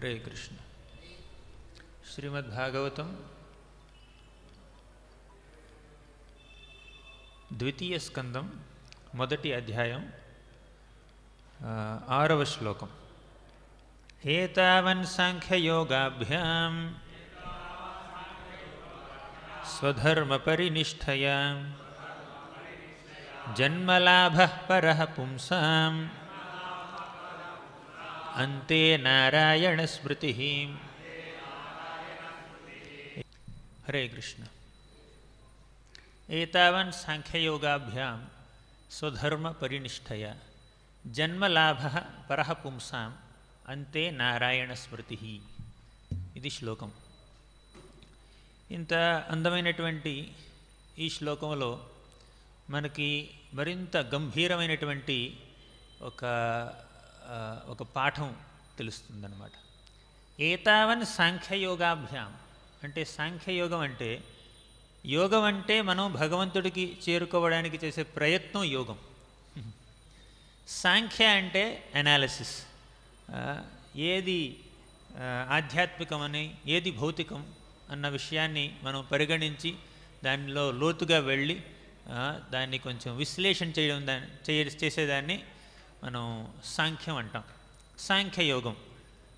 హరే కృష్ణ. శ్రీమద్భాగవతం ద్వితీయ స్కందం మొదటి అధ్యాయం 6వ శ్లోకం. ఏతావన్ సాంఖ్యయోగాభ్యాం స్వధర్మ పరినిష్ఠయా జన్మలాభః పరః పుంసాం అంతే నారాయణ స్మృతి. హరే కృష్ణ. ఏతావన్ సాంఖ్యయోగాభ్యాం స్వధర్మ పరినిష్ఠయా జన్మలాభః పరః పుంసాం అంతే నారాయణ స్మృతి. ఇది శ్లోకం. ఇంత అందమైనటువంటి ఈ శ్లోకంలో మనకి మరింత గంభీరమైనటువంటి ఒక పాఠం తెలుస్తుందన్నమాట. ఏతావన్ సాంఖ్యయోగాభ్యాం అంటే సాంఖ్యయోగం అంటే యోగం అంటే మనం భగవంతుడికి చేరుకోవడానికి చేసే ప్రయత్నం యోగం. సాంఖ్య అంటే అనాలిసిస్, ఏది ఆధ్యాత్మికమని ఏది భౌతికం అన్న విషయాన్ని మనం పరిగణించి దానిలో లోతుగా వెళ్ళి దాన్ని కొంచెం విశ్లేషణ చేసేదాన్ని మనం సాంఖ్యం అంటాం. సాంఖ్యయోగం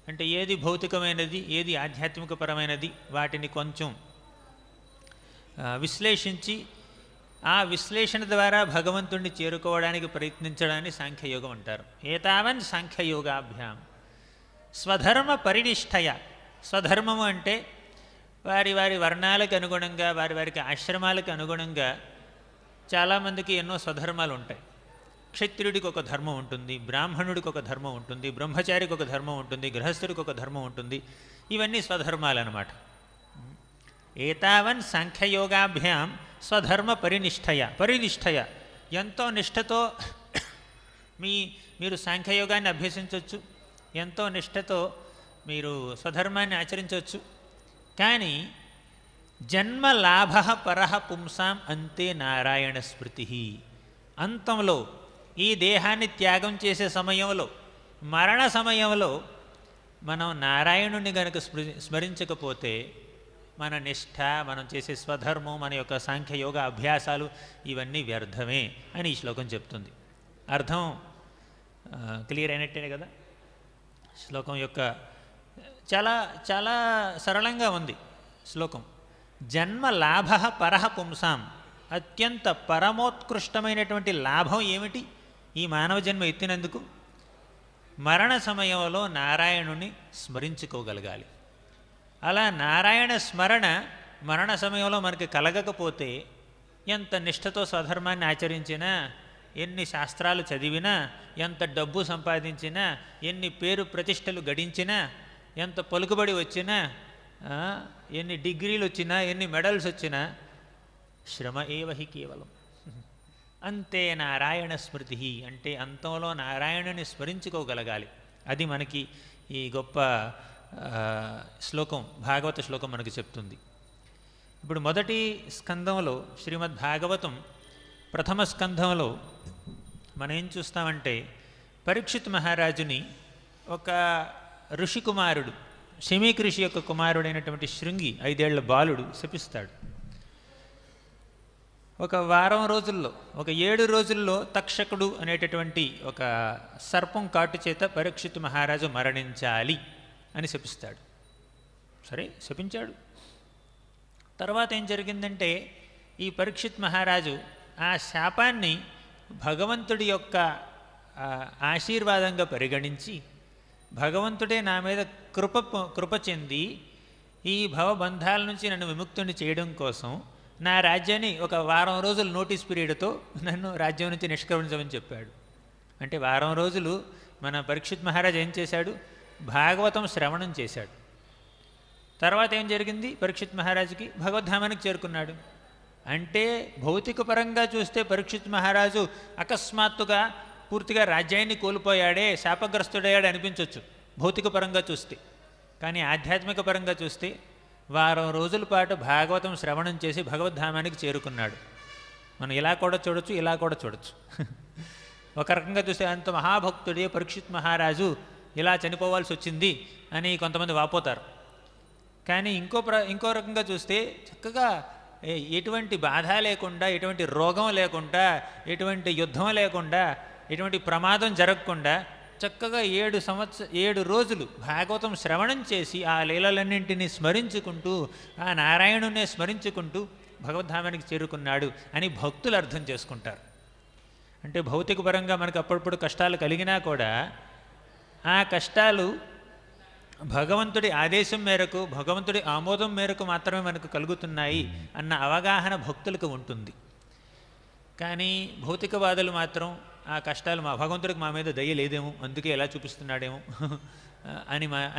అంటే ఏది భౌతికమైనది ఏది ఆధ్యాత్మికపరమైనది వాటిని కొంచెం విశ్లేషించి ఆ విశ్లేషణ ద్వారా భగవంతుణ్ణి చేరుకోవడానికి ప్రయత్నించడాన్ని సాంఖ్యయోగం అంటారు. ఏతావన్ సాంఖ్యయోగాభ్యాం స్వధర్మ పరినిష్ఠయ. స్వధర్మము అంటే వారి వారి వర్ణాలకు అనుగుణంగా వారి వారికి ఆశ్రమాలకు అనుగుణంగా చాలామందికి ఎన్నో స్వధర్మాలు ఉంటాయి. క్షత్రియుడికి ఒక ధర్మం ఉంటుంది, బ్రాహ్మణుడికి ఒక ధర్మం ఉంటుంది, బ్రహ్మచారికి ఒక ధర్మం ఉంటుంది, గృహస్థుడికి ఒక ధర్మం ఉంటుంది. ఇవన్నీ స్వధర్మాలు అన్నమాట. ఏతావన్ సాంఖ్యయోగాభ్యాం స్వధర్మ పరినిష్ఠయ ఎంతో నిష్ఠతో మీరు సాంఖ్యయోగాన్ని అభ్యసించవచ్చు, ఎంతో నిష్ఠతో మీరు స్వధర్మాన్ని ఆచరించవచ్చు. కానీ జన్మలాభః పరః పుంసాం అంతే నారాయణ స్మృతి. అంతంలో ఈ దేహాన్ని త్యాగం చేసే సమయంలో మరణ సమయంలో మనం నారాయణుని గనుక స్మరించకపోతే మన నిష్ఠ, మనం చేసే స్వధర్మం, మన యొక్క సాంఖ్యయోగ అభ్యాసాలు ఇవన్నీ వ్యర్థమే అని ఈ శ్లోకం చెప్తుంది. అర్థం క్లియర్ అయినట్టే కదా. శ్లోకం యొక్క చాలా చాలా సరళంగా ఉంది శ్లోకం. జన్మలాభః పరః పుంసాం, అత్యంత పరమోత్కృష్టమైనటువంటి లాభం ఏమిటి ఈ మానవ జన్మ ఎత్తినందుకు? మరణ సమయంలో నారాయణుని స్మరించుకోగలగాలి. అలా నారాయణ స్మరణ మరణ సమయంలో మనకి కలగకపోతే ఎంత నిష్ఠతో స్వధర్మాన్ని ఆచరించినా, ఎన్ని శాస్త్రాలు చదివినా, ఎంత డబ్బు సంపాదించినా, ఎన్ని పేరు ప్రతిష్టలు గడించినా, ఎంత పలుకుబడి వచ్చినా, ఎన్ని డిగ్రీలు వచ్చినా, ఎన్ని మెడల్స్ వచ్చినా శ్రమ ఏవహి కేవలం. అంతే నారాయణ స్మృతి అంటే అంతంలో నారాయణుని స్మరించుకోగలగాలి. అది మనకి ఈ గొప్ప శ్లోకం, భాగవత శ్లోకం మనకు చెప్తుంది. ఇప్పుడు మొదటి స్కందంలో శ్రీమద్భాగవతం ప్రథమ స్కంధంలో మనం ఏం చూస్తామంటే పరీక్షిత్ మహారాజుని ఒక ఋషి కుమారుడు, శమీక్ ఋషి యొక్క కుమారుడైనటువంటి శృంగి 5 ఏళ్ల బాలుడు శపిస్తాడు. ఒక వారం రోజుల్లో, ఒక 7 రోజుల్లో తక్షకుడు అనేటటువంటి ఒక సర్పం కాటు చేత పరీక్షిత్ మహారాజు మరణించాలి అని శపిస్తాడు. సరే, శపించాడు. తర్వాత ఏం జరిగిందంటే ఈ పరీక్షిత్ మహారాజు ఆ శాపాన్ని భగవంతుడి యొక్క ఆశీర్వాదంగా పరిగణించి భగవంతుడే నా మీద కృప చెంది ఈ భవబంధాల నుంచి నన్ను విముక్తుని చేయడం కోసం నా రాజ్యాన్ని ఒక వారం రోజులు నోటీస్ పీరియడ్తో నన్ను రాజ్యం నుంచి నిష్క్రమించమని చెప్పాడు. అంటే వారం రోజులు మన పరీక్షిత్ మహారాజు ఏం చేశాడు? భాగవతం శ్రవణం చేశాడు. తర్వాత ఏం జరిగింది? పరీక్షిత్ మహారాజుకి భగవద్ధామానికి చేరుకున్నాడు. అంటే భౌతిక పరంగా చూస్తే పరీక్షిత్ మహారాజు అకస్మాత్తుగా పూర్తిగా రాజ్యాన్ని కోల్పోయాడే, శాపగ్రస్తుడయ్యాడు అనిపించవచ్చు భౌతిక పరంగా చూస్తే. కానీ ఆధ్యాత్మిక పరంగా చూస్తే వారం రోజుల పాటు భాగవతం శ్రవణం చేసి భగవద్ధామానికి చేరుకున్నాడు. మనం ఇలా కూడా చూడొచ్చు, ఇలా కూడా చూడొచ్చు. ఒక రకంగా చూస్తే అంత మహాభక్తుడే పరీక్షిత్ మహారాజు ఇలా చనిపోవాల్సి వచ్చింది అని కొంతమంది వాపోతారు. కానీ ఇంకో రకంగా చూస్తే చక్కగా ఎటువంటి బాధ లేకుండా, ఎటువంటి రోగం లేకుండా, ఎటువంటి యుద్ధం లేకుండా, ఎటువంటి ప్రమాదం జరగకుండా చక్కగా 7 రోజులు భాగవతం శ్రవణం చేసి ఆ లీలలన్నింటినీ స్మరించుకుంటూ, ఆ నారాయణునే స్మరించుకుంటూ భగవద్ధామానికి చేరుకున్నాడు అని భక్తులు అర్థం చేసుకుంటారు. అంటే భౌతిక పరంగా మనకు అప్పుడప్పుడు కష్టాలు కలిగినా కూడా ఆ కష్టాలు భగవంతుడి ఆదేశం మేరకు, భగవంతుడి ఆమోదం మేరకు మాత్రమే మనకు కలుగుతున్నాయి అన్న అవగాహన భక్తులకు ఉంటుంది. కానీ భౌతికవాదులు మాత్రం ఆ కష్టాలు భగవంతుడికి మా మీద దయ లేదేమో, అందుకే ఎలా చూపిస్తున్నాడేమో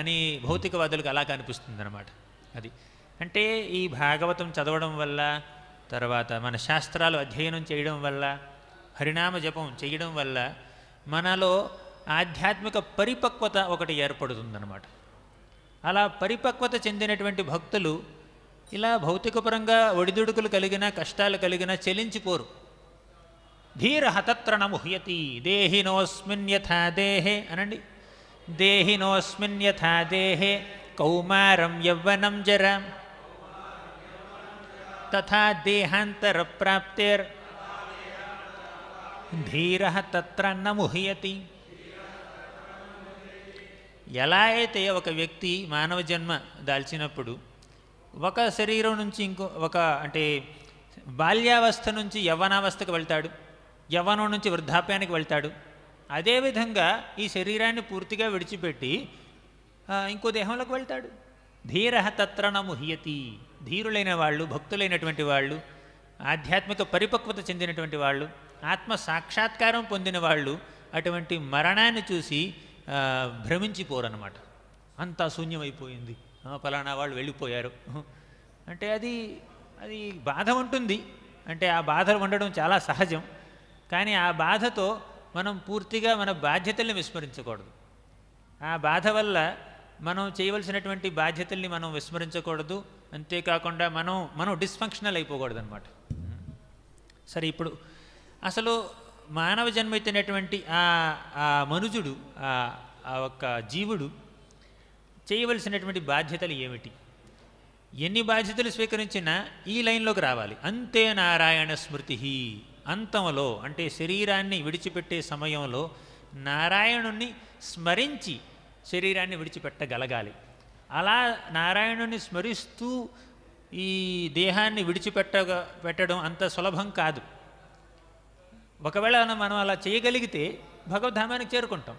అని భౌతికవాదులకు అలా కనిపిస్తుంది అన్నమాట. అది అంటే ఈ భాగవతం చదవడం వల్ల, తర్వాత మన శాస్త్రాలు అధ్యయనం చేయడం వల్ల, హరినామ జపం చేయడం వల్ల మనలో ఆధ్యాత్మిక పరిపక్వత ఒకటి ఏర్పడుతుందన్నమాట. అలా పరిపక్వత చెందినటువంటి భక్తులు ఇలా భౌతికపరంగా ఒడిదుడుకులు కలిగినా, కష్టాలు కలిగినా చెలించిపోరు. ధీర తత్ర నముహ్యతి దేహినోస్మిన్ యథా దేహే అనండి. దేహినోస్మిన్ యథా దేహే కౌమారం యవ్వనం జరా తథా దేహాంతర ప్రాప్తేర్ ధీర తత్ర నముహ్యతి. ఎలా అయితే ఒక వ్యక్తి మానవ జన్మ దాల్చినప్పుడు ఒక శరీరం నుంచి అంటే బాల్యావస్థ నుంచి యవ్వనావస్థకు వెళ్తాడు, యవ్వనం నుంచి వృద్ధాప్యానికి వెళ్తాడు. అదేవిధంగా ఈ శరీరాన్ని పూర్తిగా విడిచిపెట్టి ఇంకో దేహంలోకి వెళ్తాడు. ధీర తత్ర నముహ్యతి. ధీరులైన వాళ్ళు, భక్తులైనటువంటి వాళ్ళు, ఆధ్యాత్మిక పరిపక్వత చెందినటువంటి వాళ్ళు, ఆత్మ సాక్షాత్కారం పొందిన వాళ్ళు అటువంటి మరణాన్ని చూసి భ్రమించిపోరన్నమాట. అంతా శూన్యమైపోయింది, ఫలానా వాళ్ళు వెళ్ళిపోయారు అంటే అది బాధ ఉంటుంది. అంటే ఆ బాధ ఉండడం చాలా సహజం. కానీ ఆ బాధతో మనం పూర్తిగా మన బాధ్యతల్ని విస్మరించకూడదు. ఆ బాధ వల్ల మనం చేయవలసినటువంటి బాధ్యతల్ని మనం విస్మరించకూడదు. అంతేకాకుండా మనం డిస్ఫంక్షనల్ అయిపోకూడదు అనమాట. సరే, ఇప్పుడు అసలు మానవ జన్మ ఎత్తినటువంటి ఆ మనుజుడు, ఆ ఒక్క జీవుడు చేయవలసినటువంటి బాధ్యతలు ఏమిటి? ఎన్ని బాధ్యతలు స్వీకరించినా ఈ లైన్లోకి రావాలి. అంతే నారాయణ స్మృతి. అంతంలో అంటే శరీరాన్ని విడిచిపెట్టే సమయంలో నారాయణుణ్ణి స్మరించి శరీరాన్ని విడిచిపెట్టగలగాలి. అలా నారాయణుని స్మరిస్తూ ఈ దేహాన్ని పెట్టడం అంత సులభం కాదు. ఒకవేళ మనం అలా చేయగలిగితే భగవద్ధామానికి చేరుకుంటాం,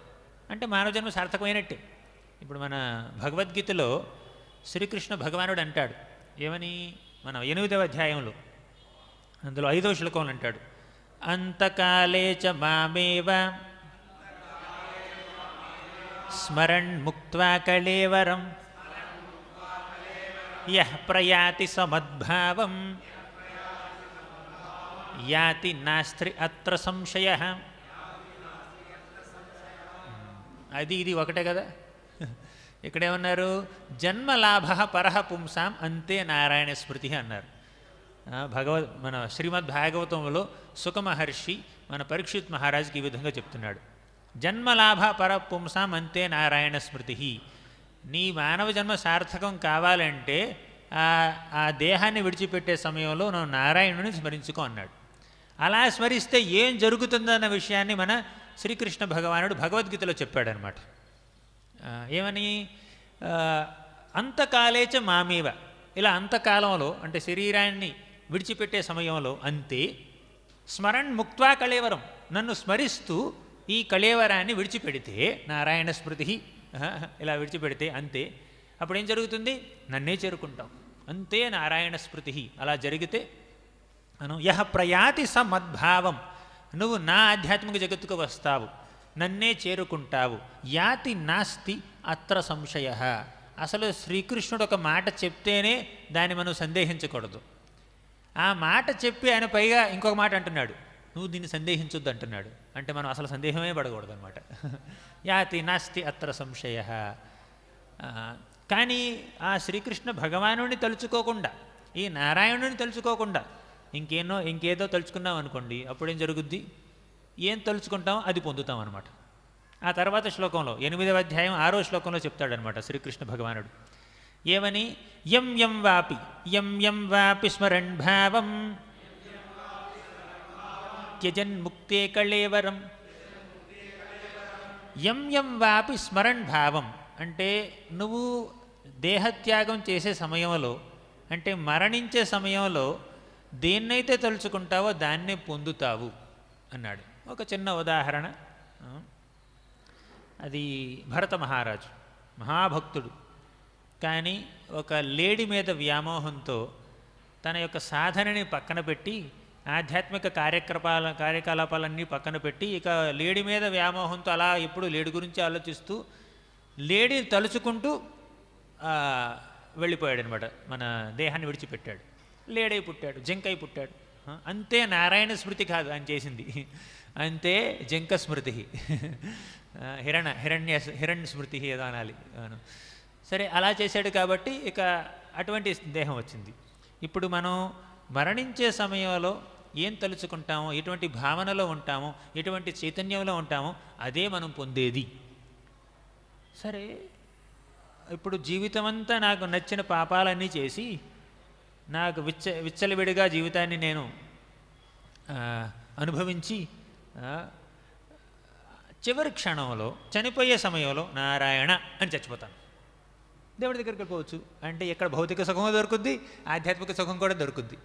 అంటే మానవ జన్మ సార్థకమైనట్టే. ఇప్పుడు మన భగవద్గీతలో శ్రీకృష్ణ భగవానుడు అంటాడు ఏమని, మన 8వ అధ్యాయంలో అందులో 5వ శ్లోకంలో అంటాడు, అంతకాలే చ మామేవ స్మరణ్ ముక్త్వా కళేవరం యః ప్రయాతి సమద్భావం యాతి నాస్త్రి అత్ర సంశయః. అది ఇది ఒకటే కదా. ఇక్కడేమన్నారు, జన్మలాభ పరహ పుంసాం అంతే నారాయణ స్మృతి అన్నారు. మన శ్రీమద్ భాగవతంలో సుఖమహర్షి మన పరీక్షిత్ మహారాజుకి ఈ విధంగా చెప్తున్నాడు, జన్మలాభ పర పుంసాం అంతే నారాయణ స్మృతి. నీ మానవ జన్మ సార్థకం కావాలంటే ఆ దేహాన్ని విడిచిపెట్టే సమయంలో నువ్వు నారాయణుని స్మరించుకో అన్నాడు. అలా స్మరిస్తే ఏం జరుగుతుందన్న విషయాన్ని మన శ్రీకృష్ణ భగవానుడు భగవద్గీతలో చెప్పాడనమాట. ఏమని, అంతకాలేచ మామేవ, ఇలా అంతకాలంలో అంటే శరీరాన్ని విడిచిపెట్టే సమయంలో అంతే, స్మరణ్ ముక్త్వా కళేవరం, నన్ను స్మరిస్తూ ఈ కళేవరాన్ని విడిచిపెడితే, నారాయణ స్మృతి ఇలా విడిచిపెడితే అంతే, అప్పుడు ఏం జరుగుతుంది, నన్నే చేరుకుంటాం. అంతే నారాయణ స్మృతి. అలా జరిగితే యః ప్రయాతి స మద్భావం, నువ్వు నా ఆధ్యాత్మిక జగత్తుకు వస్తావు, నన్నే చేరుకుంటావు. యాతి నాస్తి అత్ర సంశయ. అసలు శ్రీకృష్ణుడు ఒక మాట చెప్తేనే దాన్ని మనం సందేహించకూడదు. ఆ మాట చెప్పి ఆయన పైగా ఇంకొక మాట అంటున్నాడు, నువ్వు దీన్ని సందేహించొద్దు అంటున్నాడు. అంటే మనం అసలు సందేహమే పడకూడదు అనమాట. యాతి నాస్తి అత్ర సంశయ. కానీ ఆ శ్రీకృష్ణ భగవానుడిని తలుచుకోకుండా, ఈ నారాయణుని తలుచుకోకుండా ఇంకేదో తలుచుకున్నాం అనుకోండి, అప్పుడేం జరుగుద్ది, ఏం తలుచుకుంటాం అది పొందుతాం అనమాట. ఆ తర్వాత శ్లోకంలో 8వ అధ్యాయం 6వ శ్లోకంలో చెప్తాడనమాట శ్రీకృష్ణ భగవానుడు ఏమని, యం యం వాపి స్మరణ్ భావం త్యజన్ ముక్తే కళేవరం. యం వాపి స్మరణ్ భావం అంటే నువ్వు దేహత్యాగం చేసే సమయంలో, అంటే మరణించే సమయంలో దేన్నైతే తలుచుకుంటావో దాన్నే పొందుతావు అన్నాడు. ఒక చిన్న ఉదాహరణ, అది భరత మహారాజు మహాభక్తుడు, కానీ ఒక లేడీ మీద వ్యామోహంతో తన యొక్క సాధనని పక్కన పెట్టి, ఆధ్యాత్మిక కార్యకలాపాలన్నీ పక్కన పెట్టి, ఇక లేడీ మీద వ్యామోహంతో అలా ఎప్పుడు లేడీ గురించి ఆలోచిస్తూ లేడీని తలుచుకుంటూ వెళ్ళిపోయాడు అనమాట. మన దేహాన్ని విడిచిపెట్టాడు. లేడై పుట్టాడు, జంకై పుట్టాడు. అంతే నారాయణ స్మృతి కాదు ఆయన చేసింది, అంతే జంక స్మృతి, హిరణ్య స్మృతి ఏదో అనాలి. సరే అలా చేశాడు కాబట్టి ఇక అటువంటి దేహం వచ్చింది. ఇప్పుడు మనం మరణించే సమయంలో ఏం తలుచుకుంటామో, ఎటువంటి భావనలో ఉంటామో, ఎటువంటి చైతన్యంలో ఉంటామో అదే మనం పొందేది. సరే ఇప్పుడు జీవితం అంతా నాకు నచ్చిన పాపాలన్నీ చేసి నాకు విచ్చలవిడిగా జీవితాన్ని నేను అనుభవించి చివరి క్షణంలో చనిపోయే సమయంలో నారాయణ అని చచ్చిపోతాను. దేవుడి దగ్గరికి వెళ్ళిపోవచ్చు. అంటే ఇక్కడ భౌతిక సుఖం దొరుకుద్ది, ఆధ్యాత్మిక సుఖం కూడా దొరుకుద్ది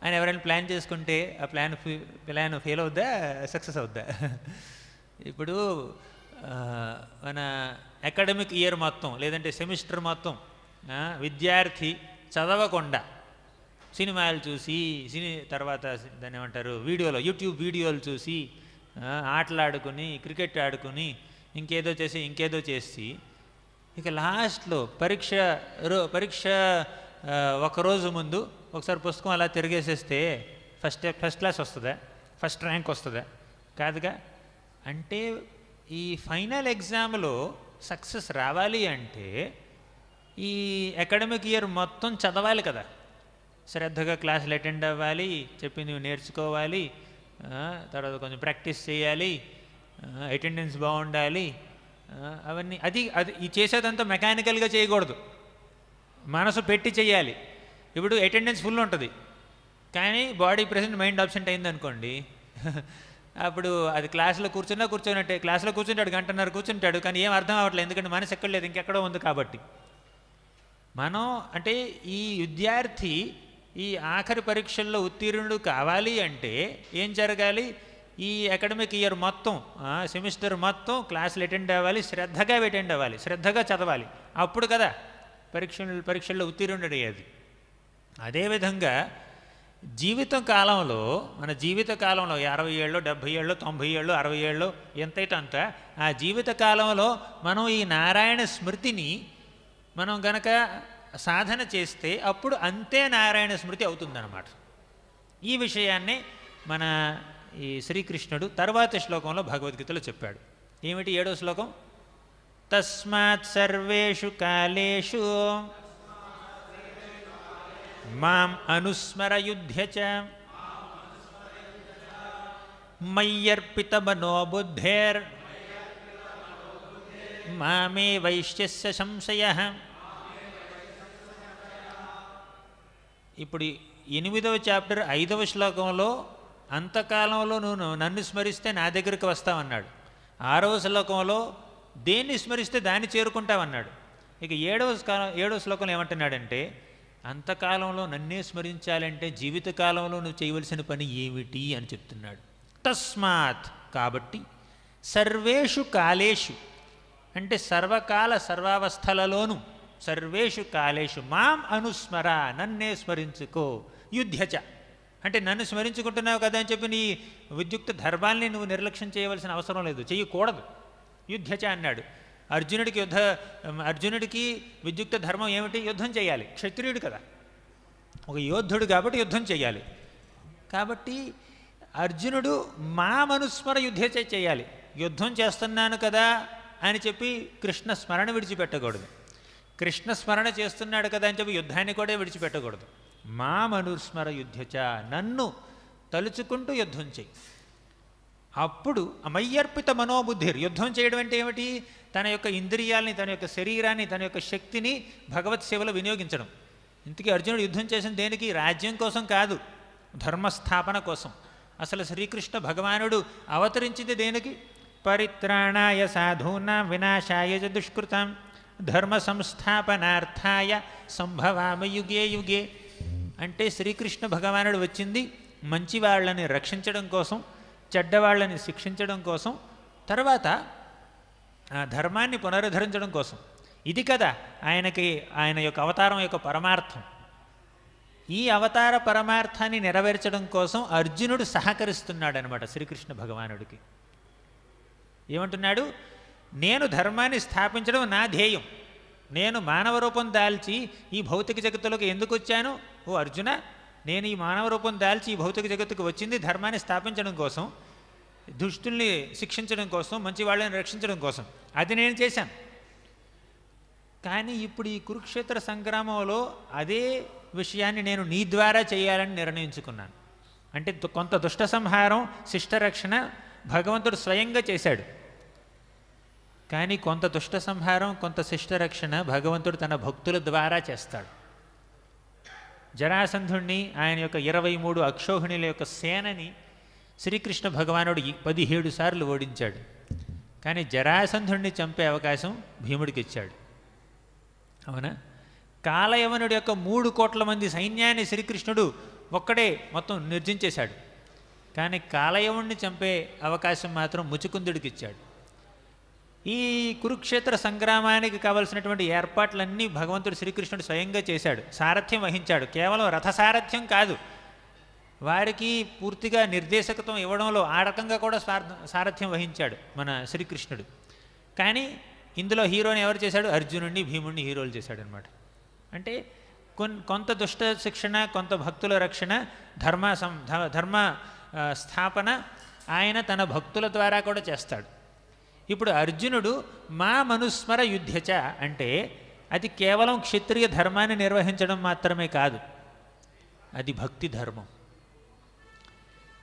అని ఎవరైనా ప్లాన్ చేసుకుంటే ఆ ప్లాన్ ఫెయిల్ అవుద్దా, సక్సెస్ అవుద్దా? ఇప్పుడు మన అకాడమిక్ ఇయర్ మొత్తం లేదంటే సెమిస్టర్ మొత్తం విద్యార్థి చదవకుండా సినిమాలు చూసి తర్వాత దాన్ని ఏమంటారు యూట్యూబ్ వీడియోలు చూసి ఆటలాడుకొని క్రికెట్ ఆడుకొని ఇంకేదో చేసి ఇక లాస్ట్లో పరీక్ష ఒకరోజు ముందు ఒకసారి పుస్తకం అలా తిరిగేసేస్తే ఫస్ట్ క్లాస్ వస్తుందా, ఫస్ట్ ర్యాంక్ వస్తుందా? కాదుగా. అంటే ఈ ఫైనల్ ఎగ్జామ్లో సక్సెస్ రావాలి అంటే ఈ అకాడమిక్ ఇయర్ మొత్తం చదవాలి కదా, శ్రద్ధగా క్లాసులు అటెండ్ అవ్వాలి, చెప్పింది నేర్చుకోవాలి, తర్వాత కొంచెం ప్రాక్టీస్ చేయాలి, అటెండెన్స్ బాగుండాలి, అవన్నీ. అది ఈ చేసేదంతా మెకానికల్గా చేయకూడదు, మనసు పెట్టి చేయాలి. ఇప్పుడు అటెండెన్స్ ఫుల్ ఉంటుంది కానీ బాడీ ప్రెసెంట్ మైండ్ అబ్సెంట్ అయిందనుకోండి, అప్పుడు అది క్లాసులో కూర్చున్నట్టే. క్లాసులో కూర్చుంటాడు, గంటన్నర కూర్చుంటాడు, కానీ ఏం అర్థం అవ్వట్లేదు, ఎందుకంటే మనసు ఎక్కడ లేదు, ఇంకెక్కడో ఉంది. కాబట్టి మనం అంటే ఈ విద్యార్థి ఈ ఆఖరి పరీక్షల్లో ఉత్తీర్ణుడు కావాలి అంటే ఏం జరగాలి? ఈ అకాడమిక్ ఇయర్ మొత్తం సెమిస్టర్ మొత్తం క్లాసులు అటెండ్ అవ్వాలి, శ్రద్ధగా అటెండ్ అవ్వాలి, శ్రద్ధగా చదవాలి. అప్పుడు కదా పరీక్షల్లో ఉత్తీర్ణుడు అయ్యేది. అదేవిధంగా మన జీవిత కాలంలో 60 ఏళ్ళు 70 ఏళ్ళు 90 ఏళ్ళు 60 ఏళ్ళు ఎంతైతే అంత ఆ జీవిత కాలంలో మనం ఈ నారాయణ స్మృతిని మనం గనక సాధన చేస్తే అప్పుడు అంతే నారాయణ స్మృతి అవుతుందన్నమాట. ఈ విషయాన్ని మన ఈ శ్రీకృష్ణుడు తర్వాత శ్లోకంలో భగవద్గీతలో చెప్పాడు. ఏమిటి 7వ శ్లోకం? తస్మాత్ సర్వేషు కాలేషు మాం అనుస్మర యుధ్య చ మయ్యర్పిత మనోబుద్ధేర్ మామే వైశ్యస్య సంశయః. ఇప్పుడు 8వ చాప్టర్ 5వ శ్లోకంలో అంతకాలంలో నువ్వు నన్ను స్మరిస్తే నా దగ్గరికి వస్తావన్నాడు. 6వ శ్లోకంలో దేన్ని స్మరిస్తే దాన్ని చేరుకుంటావన్నాడు. ఇక 7వ శ్లోకంలో ఏమంటున్నాడంటే అంతకాలంలో నన్నే స్మరించాలంటే జీవితకాలంలో నువ్వు చేయవలసిన పని ఏమిటి అని చెప్తున్నాడు. తస్మాత్ కాబట్టి సర్వేషు కాలేషు అంటే సర్వకాల సర్వావస్థలలోనూ సర్వేషు కాలేషు మాం అనుస్మర నన్నే స్మరించుకో యుధ్యచ అంటే నన్ను స్మరించుకుంటున్నావు కదా అని చెప్పి నీ విద్యుక్త ధర్మాల్ని నువ్వు నిర్లక్ష్యం చేయవలసిన అవసరం లేదు, చేయకూడదు. యుధ్యచ అన్నాడు. అర్జునుడికి విద్యుక్త ధర్మం ఏమిటి? యుద్ధం చేయాలి. క్షత్రియుడు కదా, ఒక యోద్ధుడు కాబట్టి యుద్ధం చేయాలి. కాబట్టి అర్జునుడు మా మనుస్మర యుద్ధ చేయాలి. యుద్ధం చేస్తున్నాను కదా అని చెప్పి కృష్ణ స్మరణ విడిచిపెట్టకూడదు. కృష్ణ స్మరణ చేస్తున్నాడు కదా అని చెప్పి యుద్ధాన్ని కూడా విడిచిపెట్టకూడదు. మా మనుస్మర యుద్ధచ నన్ను తలుచుకుంటూ యుద్ధం చెయ్యి. అప్పుడు అమయ్యర్పిత మనోబుద్ధిర్, యుద్ధం చేయడం అంటే ఏమిటి? తన యొక్క ఇంద్రియాలని, తన యొక్క శరీరాన్ని, తన యొక్క శక్తిని భగవత్ సేవలో వినియోగించడం. ఇంతకీ అర్జునుడు యుద్ధం చేసిన దేనికి? రాజ్యం కోసం కాదు, ధర్మస్థాపన కోసం. అసలు శ్రీకృష్ణ భగవానుడు అవతరించింది దేనికి? పరిత్రాణాయ సాధూనాం వినాశాయ చ దుష్కృతాం ధర్మ సంస్థాపనార్థాయ సంభవామి యుగే యుగే. అంటే శ్రీకృష్ణ భగవానుడు వచ్చింది మంచి వాళ్ళని రక్షించడం కోసం, చెడ్డవాళ్ళని శిక్షించడం కోసం, తర్వాత ధర్మాన్ని పునరుద్ధరించడం కోసం. ఇది కదా ఆయన యొక్క అవతారం యొక్క పరమార్థం. ఈ అవతార పరమార్థాన్ని నెరవేర్చడం కోసం అర్జునుడు సహకరిస్తున్నాడు అనమాట శ్రీకృష్ణ భగవానుడికి. ఏమంటున్నాడు? నేను ధర్మాన్ని స్థాపించడం నా ధ్యేయం. నేను మానవ రూపం దాల్చి ఈ భౌతిక జగత్తులోకి ఎందుకు వచ్చాను? ఓ అర్జున, నేను ఈ మానవ రూపం దాల్చి ఈ భౌతిక జగత్తుకు వచ్చింది ధర్మాన్ని స్థాపించడం కోసం, దుష్టుల్ని శిక్షించడం కోసం, మంచి వాళ్ళని రక్షించడం కోసం. అది నేను చేశాను. కానీ ఇప్పుడు ఈ కురుక్షేత్ర సంగ్రామంలో అదే విషయాన్ని నేను నీ ద్వారా చేయాలని నిర్ణయించుకున్నాను. అంటే కొంత దుష్ట సంహారం, శిష్టరక్షణ భగవంతుడు స్వయంగా చేశాడు. కానీ కొంత దుష్ట సంహారం, కొంత శిష్టరక్షణ భగవంతుడు తన భక్తుల ద్వారా చేస్తాడు. జరాసంధుణ్ణి, ఆయన యొక్క 23 అక్షోహిణుల యొక్క సేనని శ్రీకృష్ణ భగవానుడు 17 సార్లు ఓడించాడు. కానీ జరాసంధుణ్ణి చంపే అవకాశం భీముడికి ఇచ్చాడు. అవునా? కాలయవనుడి యొక్క 3 కోట్ల మంది సైన్యాన్ని శ్రీకృష్ణుడు ఒక్కడే మొత్తం నిర్జించేశాడు. కానీ కాలయవుణ్ణి చంపే అవకాశం మాత్రం ముచుకుందుడికి ఇచ్చాడు. ఈ కురుక్షేత్ర సంగ్రామానికి కావలసినటువంటి ఏర్పాట్లన్నీ భగవంతుడు శ్రీకృష్ణుడు స్వయంగా చేశాడు, సారథ్యం వహించాడు. కేవలం రథసారథ్యం కాదు, వారికి పూర్తిగా నిర్దేశకత్వం ఇవ్వడంలో ఆ రకంగా కూడా సారథ్యం వహించాడు మన శ్రీకృష్ణుడు. కానీ ఇందులో హీరోని ఎవరు చేశాడు? అర్జునుడిని, భీముడిని హీరోలు చేశాడు అనమాట. అంటే కొంత దుష్ట శిక్షణ, కొంత భక్తుల రక్షణ, ధర్మ స్థాపన ఆయన తన భక్తుల ద్వారా కూడా చేస్తాడు. ఇప్పుడు అర్జునుడు మా మనుస్మర యుద్ధచ అంటే అది కేవలం క్షత్రియ ధర్మాన్ని నిర్వహించడం మాత్రమే కాదు, అది భక్తి ధర్మం.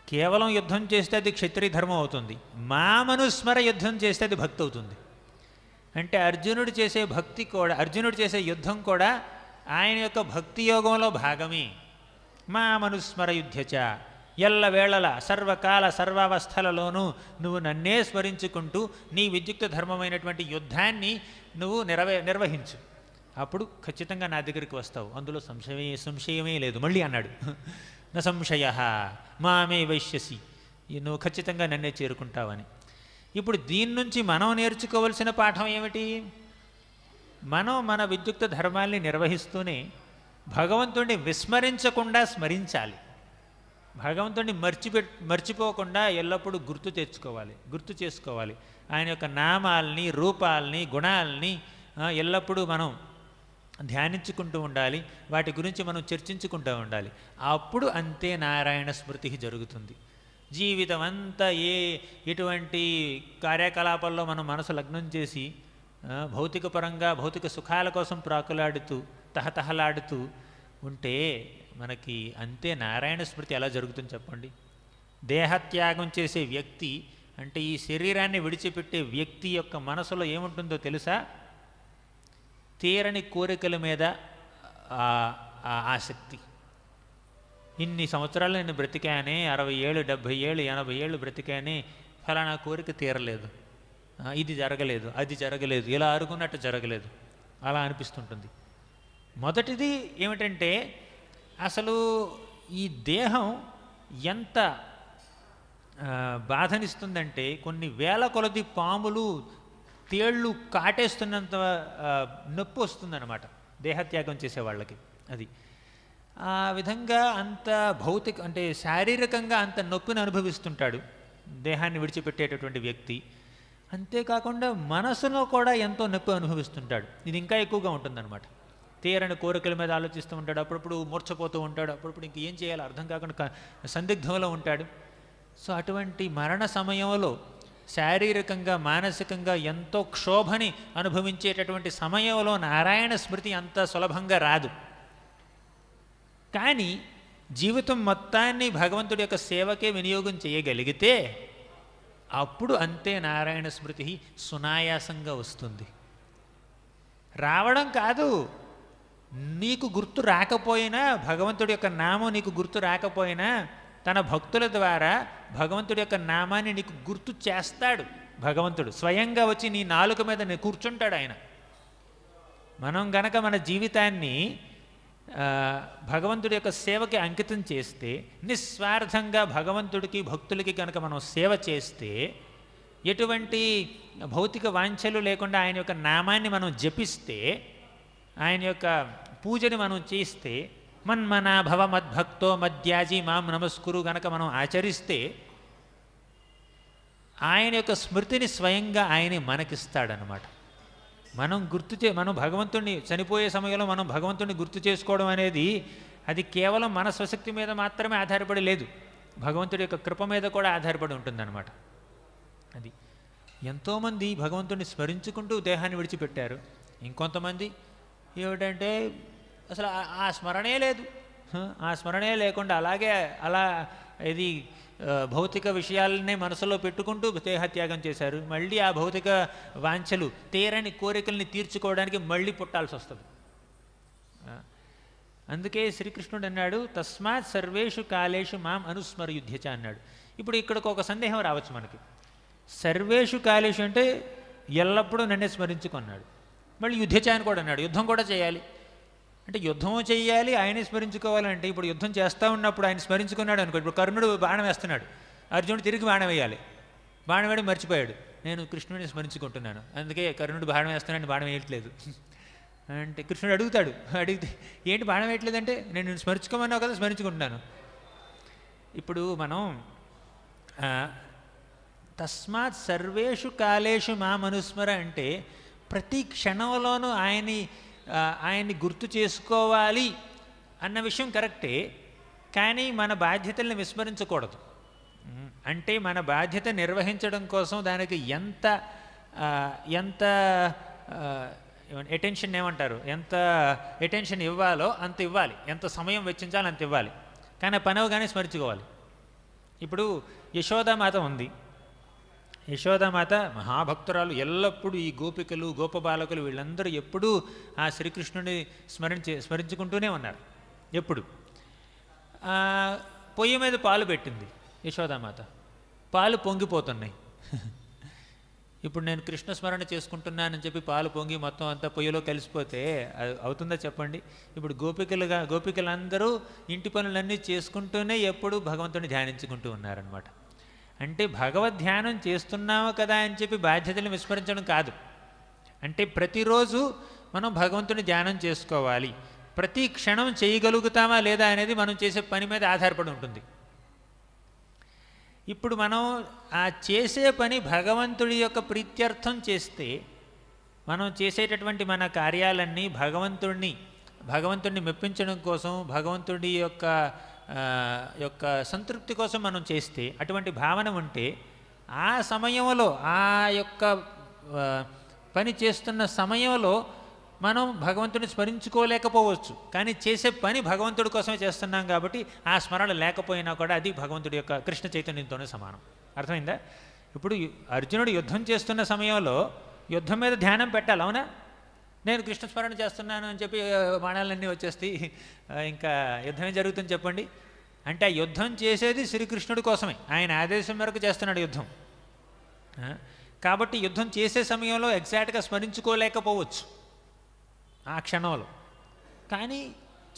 కేవలం యుద్ధం చేస్తే అది క్షత్రియ ధర్మం అవుతుంది, మా మనుస్మర యుద్ధం చేస్తే అది భక్తి అవుతుంది. అంటే అర్జునుడు చేసే భక్తి కూడా, అర్జునుడు చేసే యుద్ధం కూడా ఆయన యొక్క భక్తి యోగంలో భాగమే. మా మనుస్మర యుద్ధచ, ఎల్లవేళల సర్వకాల సర్వావస్థలలోనూ నువ్వు నన్నే స్మరించుకుంటూ నీ విద్యుక్త ధర్మమైనటువంటి యుద్ధాన్ని నువ్వు నిర్వహించు, అప్పుడు ఖచ్చితంగా నా దగ్గరికి వస్తావు, అందులో సంశయమే లేదు. మళ్ళీ అన్నాడు, న సంశయ మామే వైశ్యసి, నువ్వు ఖచ్చితంగా నన్నే చేరుకుంటావని. ఇప్పుడు దీని నుంచి మనం నేర్చుకోవలసిన పాఠం ఏమిటి? మనం మన విద్యుక్త ధర్మాల్ని నిర్వహిస్తూనే భగవంతుడిని విస్మరించకుండా స్మరించాలి. భగవంతుడిని మర్చిపోకుండా ఎల్లప్పుడూ గుర్తు చేసుకోవాలి. ఆయన యొక్క నామాల్ని, రూపాల్ని, గుణాలని ఎల్లప్పుడూ మనం ధ్యానించుకుంటూ ఉండాలి, వాటి గురించి మనం చర్చించుకుంటూ ఉండాలి. అప్పుడు అంతే నారాయణ స్మృతి జరుగుతుంది. జీవితం అంతా ఎటువంటి కార్యకలాపాల్లో మనం మనసు లగ్నం చేసి భౌతిక పరంగా భౌతిక సుఖాల కోసం ప్రాకులాడుతూ తహతహలాడుతూ ఉంటే మనకి అంతే నారాయణ స్మృతి ఎలా జరుగుతుంది చెప్పండి? దేహత్యాగం చేసే వ్యక్తి అంటే ఈ శరీరాన్ని విడిచిపెట్టే వ్యక్తి యొక్క మనసులో ఏముంటుందో తెలుసా? తీరని కోరికల మీద ఆసక్తి. ఇన్ని సంవత్సరాలు నేను బ్రతికానే, 60 ఏళ్ళు 70 ఏళ్ళు 80 ఏళ్ళు బ్రతికానే, ఫలానా కోరిక తీరలేదు, ఇది జరగలేదు, అది జరగలేదు, ఇలా అనుకున్నట్టు జరగలేదు, అలా అనిపిస్తుంటుంది. మొదటిది ఏమిటంటే అసలు ఈ దేహం ఎంత బాధనిస్తుందంటే కొన్ని వేల కొలది పాములు, తేళ్ళు కాటేస్తున్నంత నొప్పి వస్తుందన్నమాట దేహత్యాగం చేసే వాళ్ళకి. అది ఆ విధంగా అంత భౌతిక అంటే శారీరకంగా అంత నొప్పిని అనుభవిస్తుంటాడు దేహాన్ని విడిచిపెట్టేటటువంటి వ్యక్తి. అంతేకాకుండా మనసులో కూడా ఎంతో నొప్పి అనుభవిస్తుంటాడు. ఇది ఇంకా ఎక్కువగా ఉంటుందన్నమాట. తీరని కోరికల మీద ఆలోచిస్తూ ఉంటాడు, అప్పుడప్పుడు మూర్ఛపోతూ ఉంటాడు, అప్పుడప్పుడు ఇంక ఏం చేయాలో అర్థం కాకుండా సందిగ్ధంలో ఉంటాడు. సో అటువంటి మరణ సమయంలో శారీరకంగా మానసికంగా ఎంతో క్షోభని అనుభవించేటటువంటి సమయంలో నారాయణ స్మృతి అంత సులభంగా రాదు. కానీ జీవితం మొత్తాన్ని భగవంతుడి యొక్క సేవకే వినియోగం చేయగలిగితే అప్పుడు అంతే నారాయణ స్మృతి సునాయాసంగా వస్తుంది. రావడం కాదు, నీకు గుర్తు రాకపోయినా, భగవంతుడి యొక్క నామం నీకు గుర్తు రాకపోయినా తన భక్తుల ద్వారా భగవంతుడి యొక్క నామాన్ని నీకు గుర్తు చేస్తాడు. భగవంతుడు స్వయంగా వచ్చి నీ నాలుక మీద కూర్చుంటాడు ఆయన. మనం గనక మన జీవితాన్ని భగవంతుడి యొక్క సేవకి అంకితం చేస్తే, నిస్వార్థంగా భగవంతుడికి భక్తులకి కనుక మనం సేవ చేస్తే, ఎటువంటి భౌతిక వాంఛలు లేకుండా ఆయన యొక్క నామాన్ని మనం జపిస్తే, ఆయన యొక్క పూజని మనం చేస్తే, మన్మనా భవ మద్భక్తో మద్యాజీ మాం నమస్కురు గనక మనం ఆచరిస్తే, ఆయన యొక్క స్మృతిని స్వయంగా ఆయనే మనకిస్తాడనమాట. మనం భగవంతుడిని చనిపోయే సమయంలో మనం భగవంతుడిని గుర్తు చేసుకోవడం అనేది అది కేవలం మన స్వశక్తి మీద మాత్రమే ఆధారపడి లేదు, భగవంతుడి యొక్క కృప మీద కూడా ఆధారపడి ఉంటుందన్నమాట. అది ఎంతోమంది భగవంతుడిని స్మరించుకుంటూ దేహాన్ని విడిచిపెట్టారు. ఇంకొంతమంది ఏమిటంటే అసలు ఆ స్మరణే లేదు, ఆ స్మరణే లేకుండా అలా ఇది భౌతిక విషయాలనే మనసులో పెట్టుకుంటూ దేహత్యాగం చేశారు. మళ్ళీ ఆ భౌతిక వాంఛలు తీరని కోరికల్ని తీర్చుకోవడానికి మళ్ళీ పుట్టాల్సి వస్తుంది. అందుకే శ్రీకృష్ణుడు అన్నాడు, తస్మాత్ సర్వేషు కాలేషు మాం అనుస్మరయుధ్యచ అన్నాడు. ఇప్పుడు ఇక్కడికి ఒక సందేహం రావచ్చు మనకి. సర్వేషు కాలేషు అంటే ఎల్లప్పుడూ నన్నే స్మరించుకున్నాడు, మళ్ళీ యుద్ధచ అని కూడా అన్నాడు, యుద్ధం కూడా చేయాలి అంటే యుద్ధము చేయాలి, ఆయనే స్మరించుకోవాలంటే ఇప్పుడు యుద్ధం చేస్తూ ఉన్నప్పుడు ఆయన స్మరించుకున్నాడు అనుకో. ఇప్పుడు కర్ణుడు బాణం వేస్తున్నాడు, అర్జునుడు తిరిగి బాణం వేయాలి, బాణం వేయడం మర్చిపోయాడు, నేను కృష్ణుడిని స్మరించుకుంటున్నాను అందుకే కర్ణుడు బాణం వేస్తున్నాడు, బాణం వేయట్లేదు అంటే కృష్ణుడు అడిగితే ఏంటి బాణం వేయట్లేదంటే, నేను స్మరించుకోమన్నావు కదా, స్మరించుకుంటున్నాను. ఇప్పుడు మనం తస్మాత్ సర్వేషు కాలేషు మాం అనుస్మర అంటే ప్రతి క్షణంలోనూ ఆయన్ని గుర్తు చేసుకోవాలి అన్న విషయం కరెక్టే, కానీ మన బాధ్యతల్ని విస్మరించకూడదు. అంటే మన బాధ్యత నిర్వహించడం కోసం దానికి ఎంత అటెన్షన్ ఏమంటారు, ఎంత అటెన్షన్ ఇవ్వాలో అంత ఇవ్వాలి, ఎంత సమయం వెచ్చించాలో అంత ఇవ్వాలి, కానీ పని అవగానే స్మరించుకోవాలి. ఇప్పుడు యశోదామాత ఉంది, యశోదామాత మహాభక్తురాలు, ఎల్లప్పుడూ ఈ గోపికలు గోపబాలకులు వీళ్ళందరూ ఎప్పుడూ ఆ శ్రీకృష్ణుని స్మరించుకుంటూనే ఉన్నారు. ఎప్పుడు పొయ్యి మీద పాలు పెట్టింది యశోదామాత, పాలు పొంగిపోతున్నాయి. ఇప్పుడు నేను కృష్ణ స్మరణ చేసుకుంటున్నానని చెప్పి పాలు పొంగి మొత్తం అంతా పొయ్యిలో కలిసిపోతే అవుతుందా చెప్పండి? ఇప్పుడు గోపికలందరూ ఇంటి పనులన్నీ చేసుకుంటూనే ఎప్పుడూ భగవంతుని ధ్యానించుకుంటూ ఉన్నారనమాట. అంటే భగవద్ ధ్యానం చేస్తున్నాము కదా అని చెప్పి బాధ్యతలు విస్మరించడం కాదు. అంటే ప్రతిరోజు మనం భగవంతుని ధ్యానం చేసుకోవాలి, ప్రతి క్షణం చేయగలుగుతామా లేదా అనేది మనం చేసే పని మీద ఆధారపడి ఉంటుంది. ఇప్పుడు మనం ఆ చేసే పని భగవంతుడి యొక్క ప్రీత్యర్థం చేస్తే, మనం చేసేటటువంటి మన కార్యాలన్నీ భగవంతుడిని మెప్పించడం కోసం, భగవంతుడి యొక్క సంతృప్తి కోసం మనం చేస్తే, అటువంటి భావన ఉంటే ఆ సమయంలో ఆ యొక్క పని చేస్తున్న సమయంలో మనం భగవంతుడిని స్మరించుకోలేకపోవచ్చు, కానీ చేసే పని భగవంతుడి కోసమే చేస్తున్నాం కాబట్టి ఆ స్మరణ లేకపోయినా కూడా అది భగవంతుడి యొక్క కృష్ణ చైతన్యంతోనే సమానం. అర్థమైందా? ఇప్పుడు అర్జునుడు యుద్ధం చేస్తున్న సమయంలో యుద్ధం మీద ధ్యానం పెట్టాలి, అవునా? నేను కృష్ణ స్మరణ చేస్తున్నాను అని చెప్పి బాణాలన్నీ వచ్చేస్తాయి, ఇంకా యుద్ధమే జరుగుతుంది చెప్పండి. అంటే ఆ యుద్ధం చేసేది శ్రీకృష్ణుడి కోసమే, ఆయన ఆదేశం మేరకు చేస్తున్నాడు యుద్ధం. కాబట్టి యుద్ధం చేసే సమయంలో ఎగ్జాక్ట్గా స్మరించుకోలేకపోవచ్చు ఆ క్షణంలో, కానీ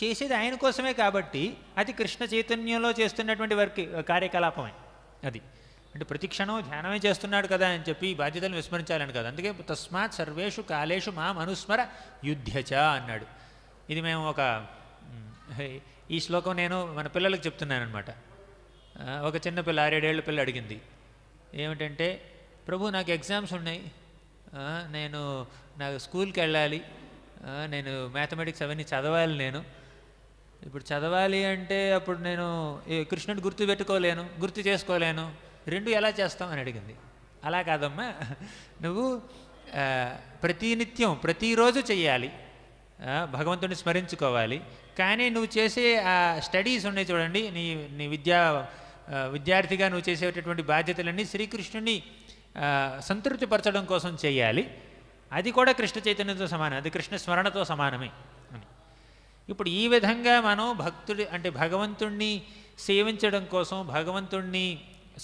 చేసేది ఆయన కోసమే కాబట్టి అది కృష్ణ చైతన్యంలో చేస్తున్నటువంటి కార్యకలాపమే అది. అంటే ప్రతి క్షణం ధ్యానమే చేస్తున్నాడు కదా అని చెప్పి బాధ్యతలను విస్మరించాలని కదా. అందుకే తస్మాత్ సర్వేషు కాలేషు మాం అనుస్మర యుధ్యచ అన్నాడు. ఇది మేము ఈ శ్లోకం నేను మన పిల్లలకు చెప్తున్నాను అనమాట. ఒక చిన్న పిల్ల 6-7 ఏళ్ల పిల్ల అడిగింది ఏమిటంటే, ప్రభు నాకు ఎగ్జామ్స్ ఉన్నాయి, నాకు స్కూల్కి వెళ్ళాలి, నేను మ్యాథమెటిక్స్ అవన్నీ చదవాలి, నేను ఇప్పుడు చదవాలి అంటే అప్పుడు నేను కృష్ణుడు గుర్తు చేసుకోలేను, రెండు ఎలా చేస్తాం అని అడిగింది. అలా కాదమ్మా, నువ్వు ప్రతిరోజు చెయ్యాలి, భగవంతుని స్మరించుకోవాలి, కానీ నువ్వు చేసే ఆ స్టడీస్ ఉన్నాయి చూడండి, నీ విద్యా విద్యార్థిగా నువ్వు చేసేటటువంటి బాధ్యతలన్నీ శ్రీకృష్ణుని సంతృప్తిపరచడం కోసం చేయాలి. అది కూడా కృష్ణ చైతన్యంతో సమానం, అది కృష్ణ స్మరణతో సమానమే అని. ఇప్పుడు ఈ విధంగా మనం భక్తుడి అంటే భగవంతుణ్ణి సేవించడం కోసం, భగవంతుణ్ణి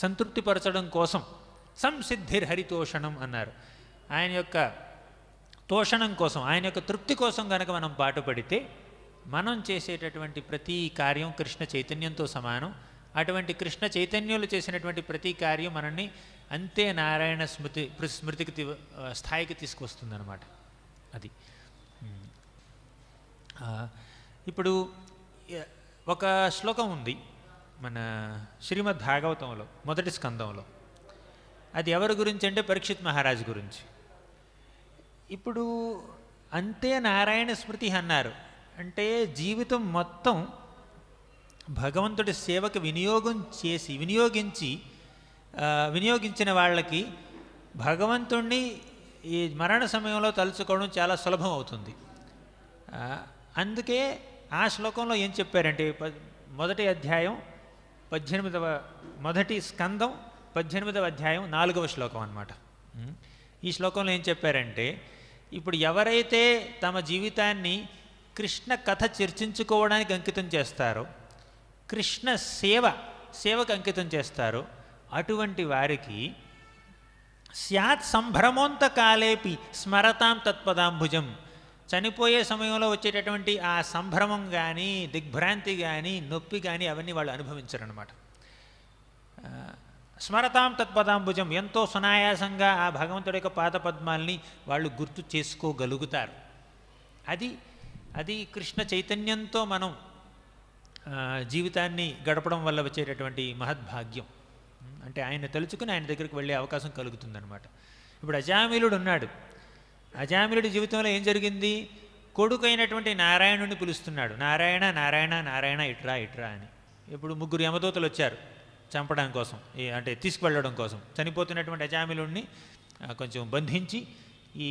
సంతృప్తిపరచడం కోసం సంసిద్ధిర్హరితోషణం అన్నారు. ఆయన యొక్క తోషణం కోసం, ఆయన యొక్క తృప్తి కోసం కనుక మనం పాటుపడితే మనం చేసేటటువంటి ప్రతి కార్యం కృష్ణ చైతన్యంతో సమానం. అటువంటి కృష్ణ చైతన్యులు చేసినటువంటి ప్రతి కార్యం మనల్ని అంతే నారాయణ స్మృతికి స్థాయికి తీసుకొస్తుందన్నమాట. అది ఇప్పుడు ఒక శ్లోకం ఉంది మన శ్రీమద్ భాగవతంలో మొదటి స్కందంలో. అది ఎవరి గురించి అంటే పరీక్షిత్ మహారాజు గురించి. ఇప్పుడు అంతే నారాయణ స్మృతి అన్నారు అంటే జీవితం మొత్తం భగవంతుడి సేవకు వినియోగించిన వాళ్ళకి భగవంతుణ్ణి ఈ మరణ సమయంలో తలుచుకోవడం చాలా సులభం అవుతుంది. అందుకే ఆ శ్లోకంలో ఏం చెప్పారంటే మొదటి అధ్యాయం 18వ స్కందం 18వ అధ్యాయం 4వ శ్లోకం అన్నమాట. ఈ శ్లోకంలో ఏం చెప్పారంటే ఇప్పుడు ఎవరైతే తమ జీవితాన్ని కృష్ణ కథ చర్చించుకోవడానికి అంకితం చేస్తారో, కృష్ణ సేవకు అంకితం చేస్తారో అటువంటి వారికి స్యాత్ సంభ్రమోంతకాలేపి స్మరతాం తత్పదాంబుజం. చనిపోయే సమయంలో వచ్చేటటువంటి ఆ సంభ్రమం కానీ, దిగ్భ్రాంతి కానీ, నొప్పి కానీ అవన్నీ వాళ్ళు అనుభవించరన్నమాట. స్మరతాం తత్పదాంబుజం, ఎంతో సునాయాసంగా ఆ భగవంతుడి యొక్క పాదపద్మాల్ని వాళ్ళు గుర్తు చేసుకోగలుగుతారు. అది కృష్ణ చైతన్యంతో మనం జీవితాన్ని గడపడం వల్ల వచ్చేటటువంటి మహద్భాగ్యం. అంటే ఆయన తలుచుకుని ఆయన దగ్గరికి వెళ్ళే అవకాశం కలుగుతుందన్నమాట. ఇప్పుడు అజామిలుడు ఉన్నాడు. అజామిలుడి జీవితంలో ఏం జరిగింది? కొడుకు అయినటువంటి నారాయణుడిని పిలుస్తున్నాడు, నారాయణ నారాయణ నారాయణ ఇట్రా ఇట్రా అని. ఇప్పుడు 3 యమదూతలు వచ్చారు చంపడం కోసం, అంటే తీసుకువెళ్ళడం కోసం. చనిపోతున్నటువంటి అజామిలుడిని కొంచెం బంధించి ఈ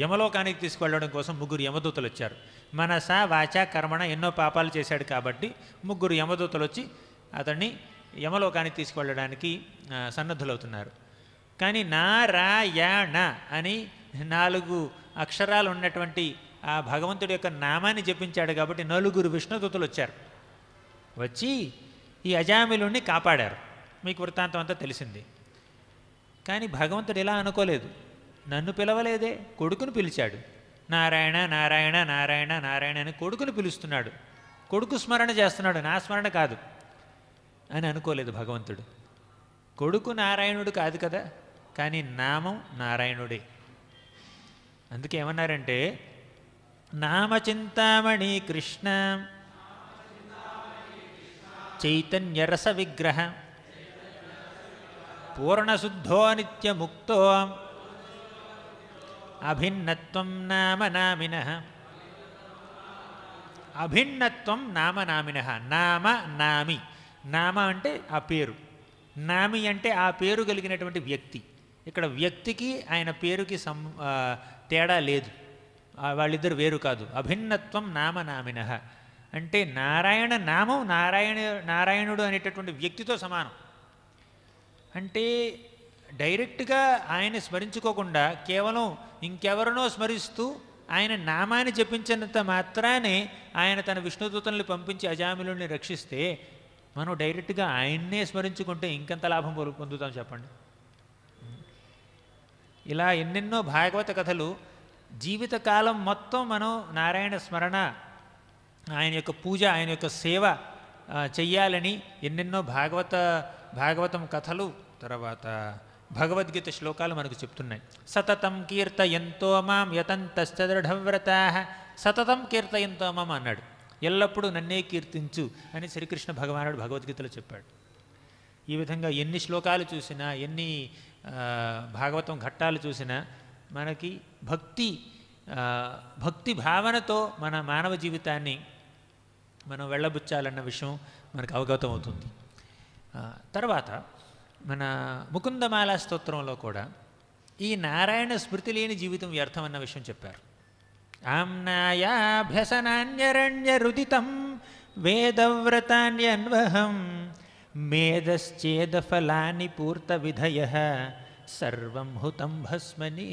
యమలోకానికి తీసుకువెళ్ళడం కోసం 3 యమదూతలు వచ్చారు. మనస వాచ కర్మణ ఎన్నో పాపాలు చేశాడు కాబట్టి 3 యమదూతలు వచ్చి అతన్ని యమలోకానికి తీసుకువెళ్ళడానికి సన్నద్ధులవుతున్నారు. కానీ నారాయణ అని 4 అక్షరాలు ఉన్నటువంటి ఆ భగవంతుడి యొక్క నామాన్ని జపించాడు కాబట్టి 4 విష్ణుదూతలు వచ్చారు. వచ్చి ఈ అజామిలుణ్ణి కాపాడారు. మీకు వృత్తాంతం అంతా తెలిసింది. కానీ భగవంతుడు ఇలా అనుకోలేదు. నన్ను పిలవలేదే, కొడుకును పిలిచాడు. నారాయణ నారాయణ నారాయణ నారాయణ అని కొడుకును పిలుస్తున్నాడు, కొడుకు స్మరణ చేస్తున్నాడు, నా స్మరణ కాదు అని అనుకోలేదు భగవంతుడు. కొడుకు నారాయణుడు కాదు కదా, కానీ నామం నారాయణుడే. అందుకే ఏమన్నారంటే నామచింతామణి కృష్ణ చైతన్యరస విగ్రహ పూర్ణశుద్ధో నిత్యముక్తో అభిన్నత్వం నామనామినః. అభిన్నత్వం నామనామినః. నామ నామి, నామ అంటే ఆ పేరు, నామి అంటే ఆ పేరు కలిగినటువంటి వ్యక్తి. ఇక్కడ వ్యక్తికి ఆయన పేరుకి తేడా లేదు, వాళ్ళిద్దరు వేరు కాదు. అభిన్నత్వం నామనామినః అంటే నారాయణ నామం నారాయణుడు అనేటటువంటి వ్యక్తితో సమానం. అంటే డైరెక్ట్గా ఆయన స్మరించుకోకుండా కేవలం ఇంకెవరినో స్మరిస్తూ ఆయన నామాన్ని జపించినంత మాత్రానే ఆయన తన విష్ణుదూతల్ని పంపించి అజామిలుడిని రక్షిస్తే మనం డైరెక్ట్గా ఆయన్నే స్మరించుకుంటే ఇంకెంత లాభం పొందుతాం చెప్పండి. ఇలా ఎన్నెన్నో భాగవత కథలు, జీవితకాలం మొత్తం మనం నారాయణ స్మరణ, ఆయన యొక్క పూజ, ఆయన యొక్క సేవ చెయ్యాలని ఎన్నెన్నో భాగవతం కథలు, తర్వాత భగవద్గీత శ్లోకాలు మనకు చెప్తున్నాయి. సతతం కీర్తయంతో మాం యతంతశ్చ దృఢవ్రతాః. సతతం కీర్తయంతో మాం అన్నాడు, ఎల్లప్పుడూ నన్నే కీర్తించు అని శ్రీకృష్ణ భగవానుడు భగవద్గీతలో చెప్పాడు. ఈ విధంగా ఎన్ని శ్లోకాలు చూసినా, ఎన్ని భాగవతం ఘట్టాలు చూసినా మనకి భక్తి భావనతో మన మానవ జీవితాన్ని మనం వెళ్ళబుచ్చాలన్న విషయం మనకు అవగతం అవుతుంది. తర్వాత మన ముకుందమాల స్తోత్రంలో కూడా ఈ నారాయణ స్మృతి లేని జీవితం వ్యర్థం అన్న విషయం చెప్పారు. ఆమ్నాయాభ్యసనాన్యరణ్య రుదితం వేదవ్రతాన్యన్వహం మేధశ్చేదఫలాని పూర్తవిధయః సర్వం హుతం భస్మని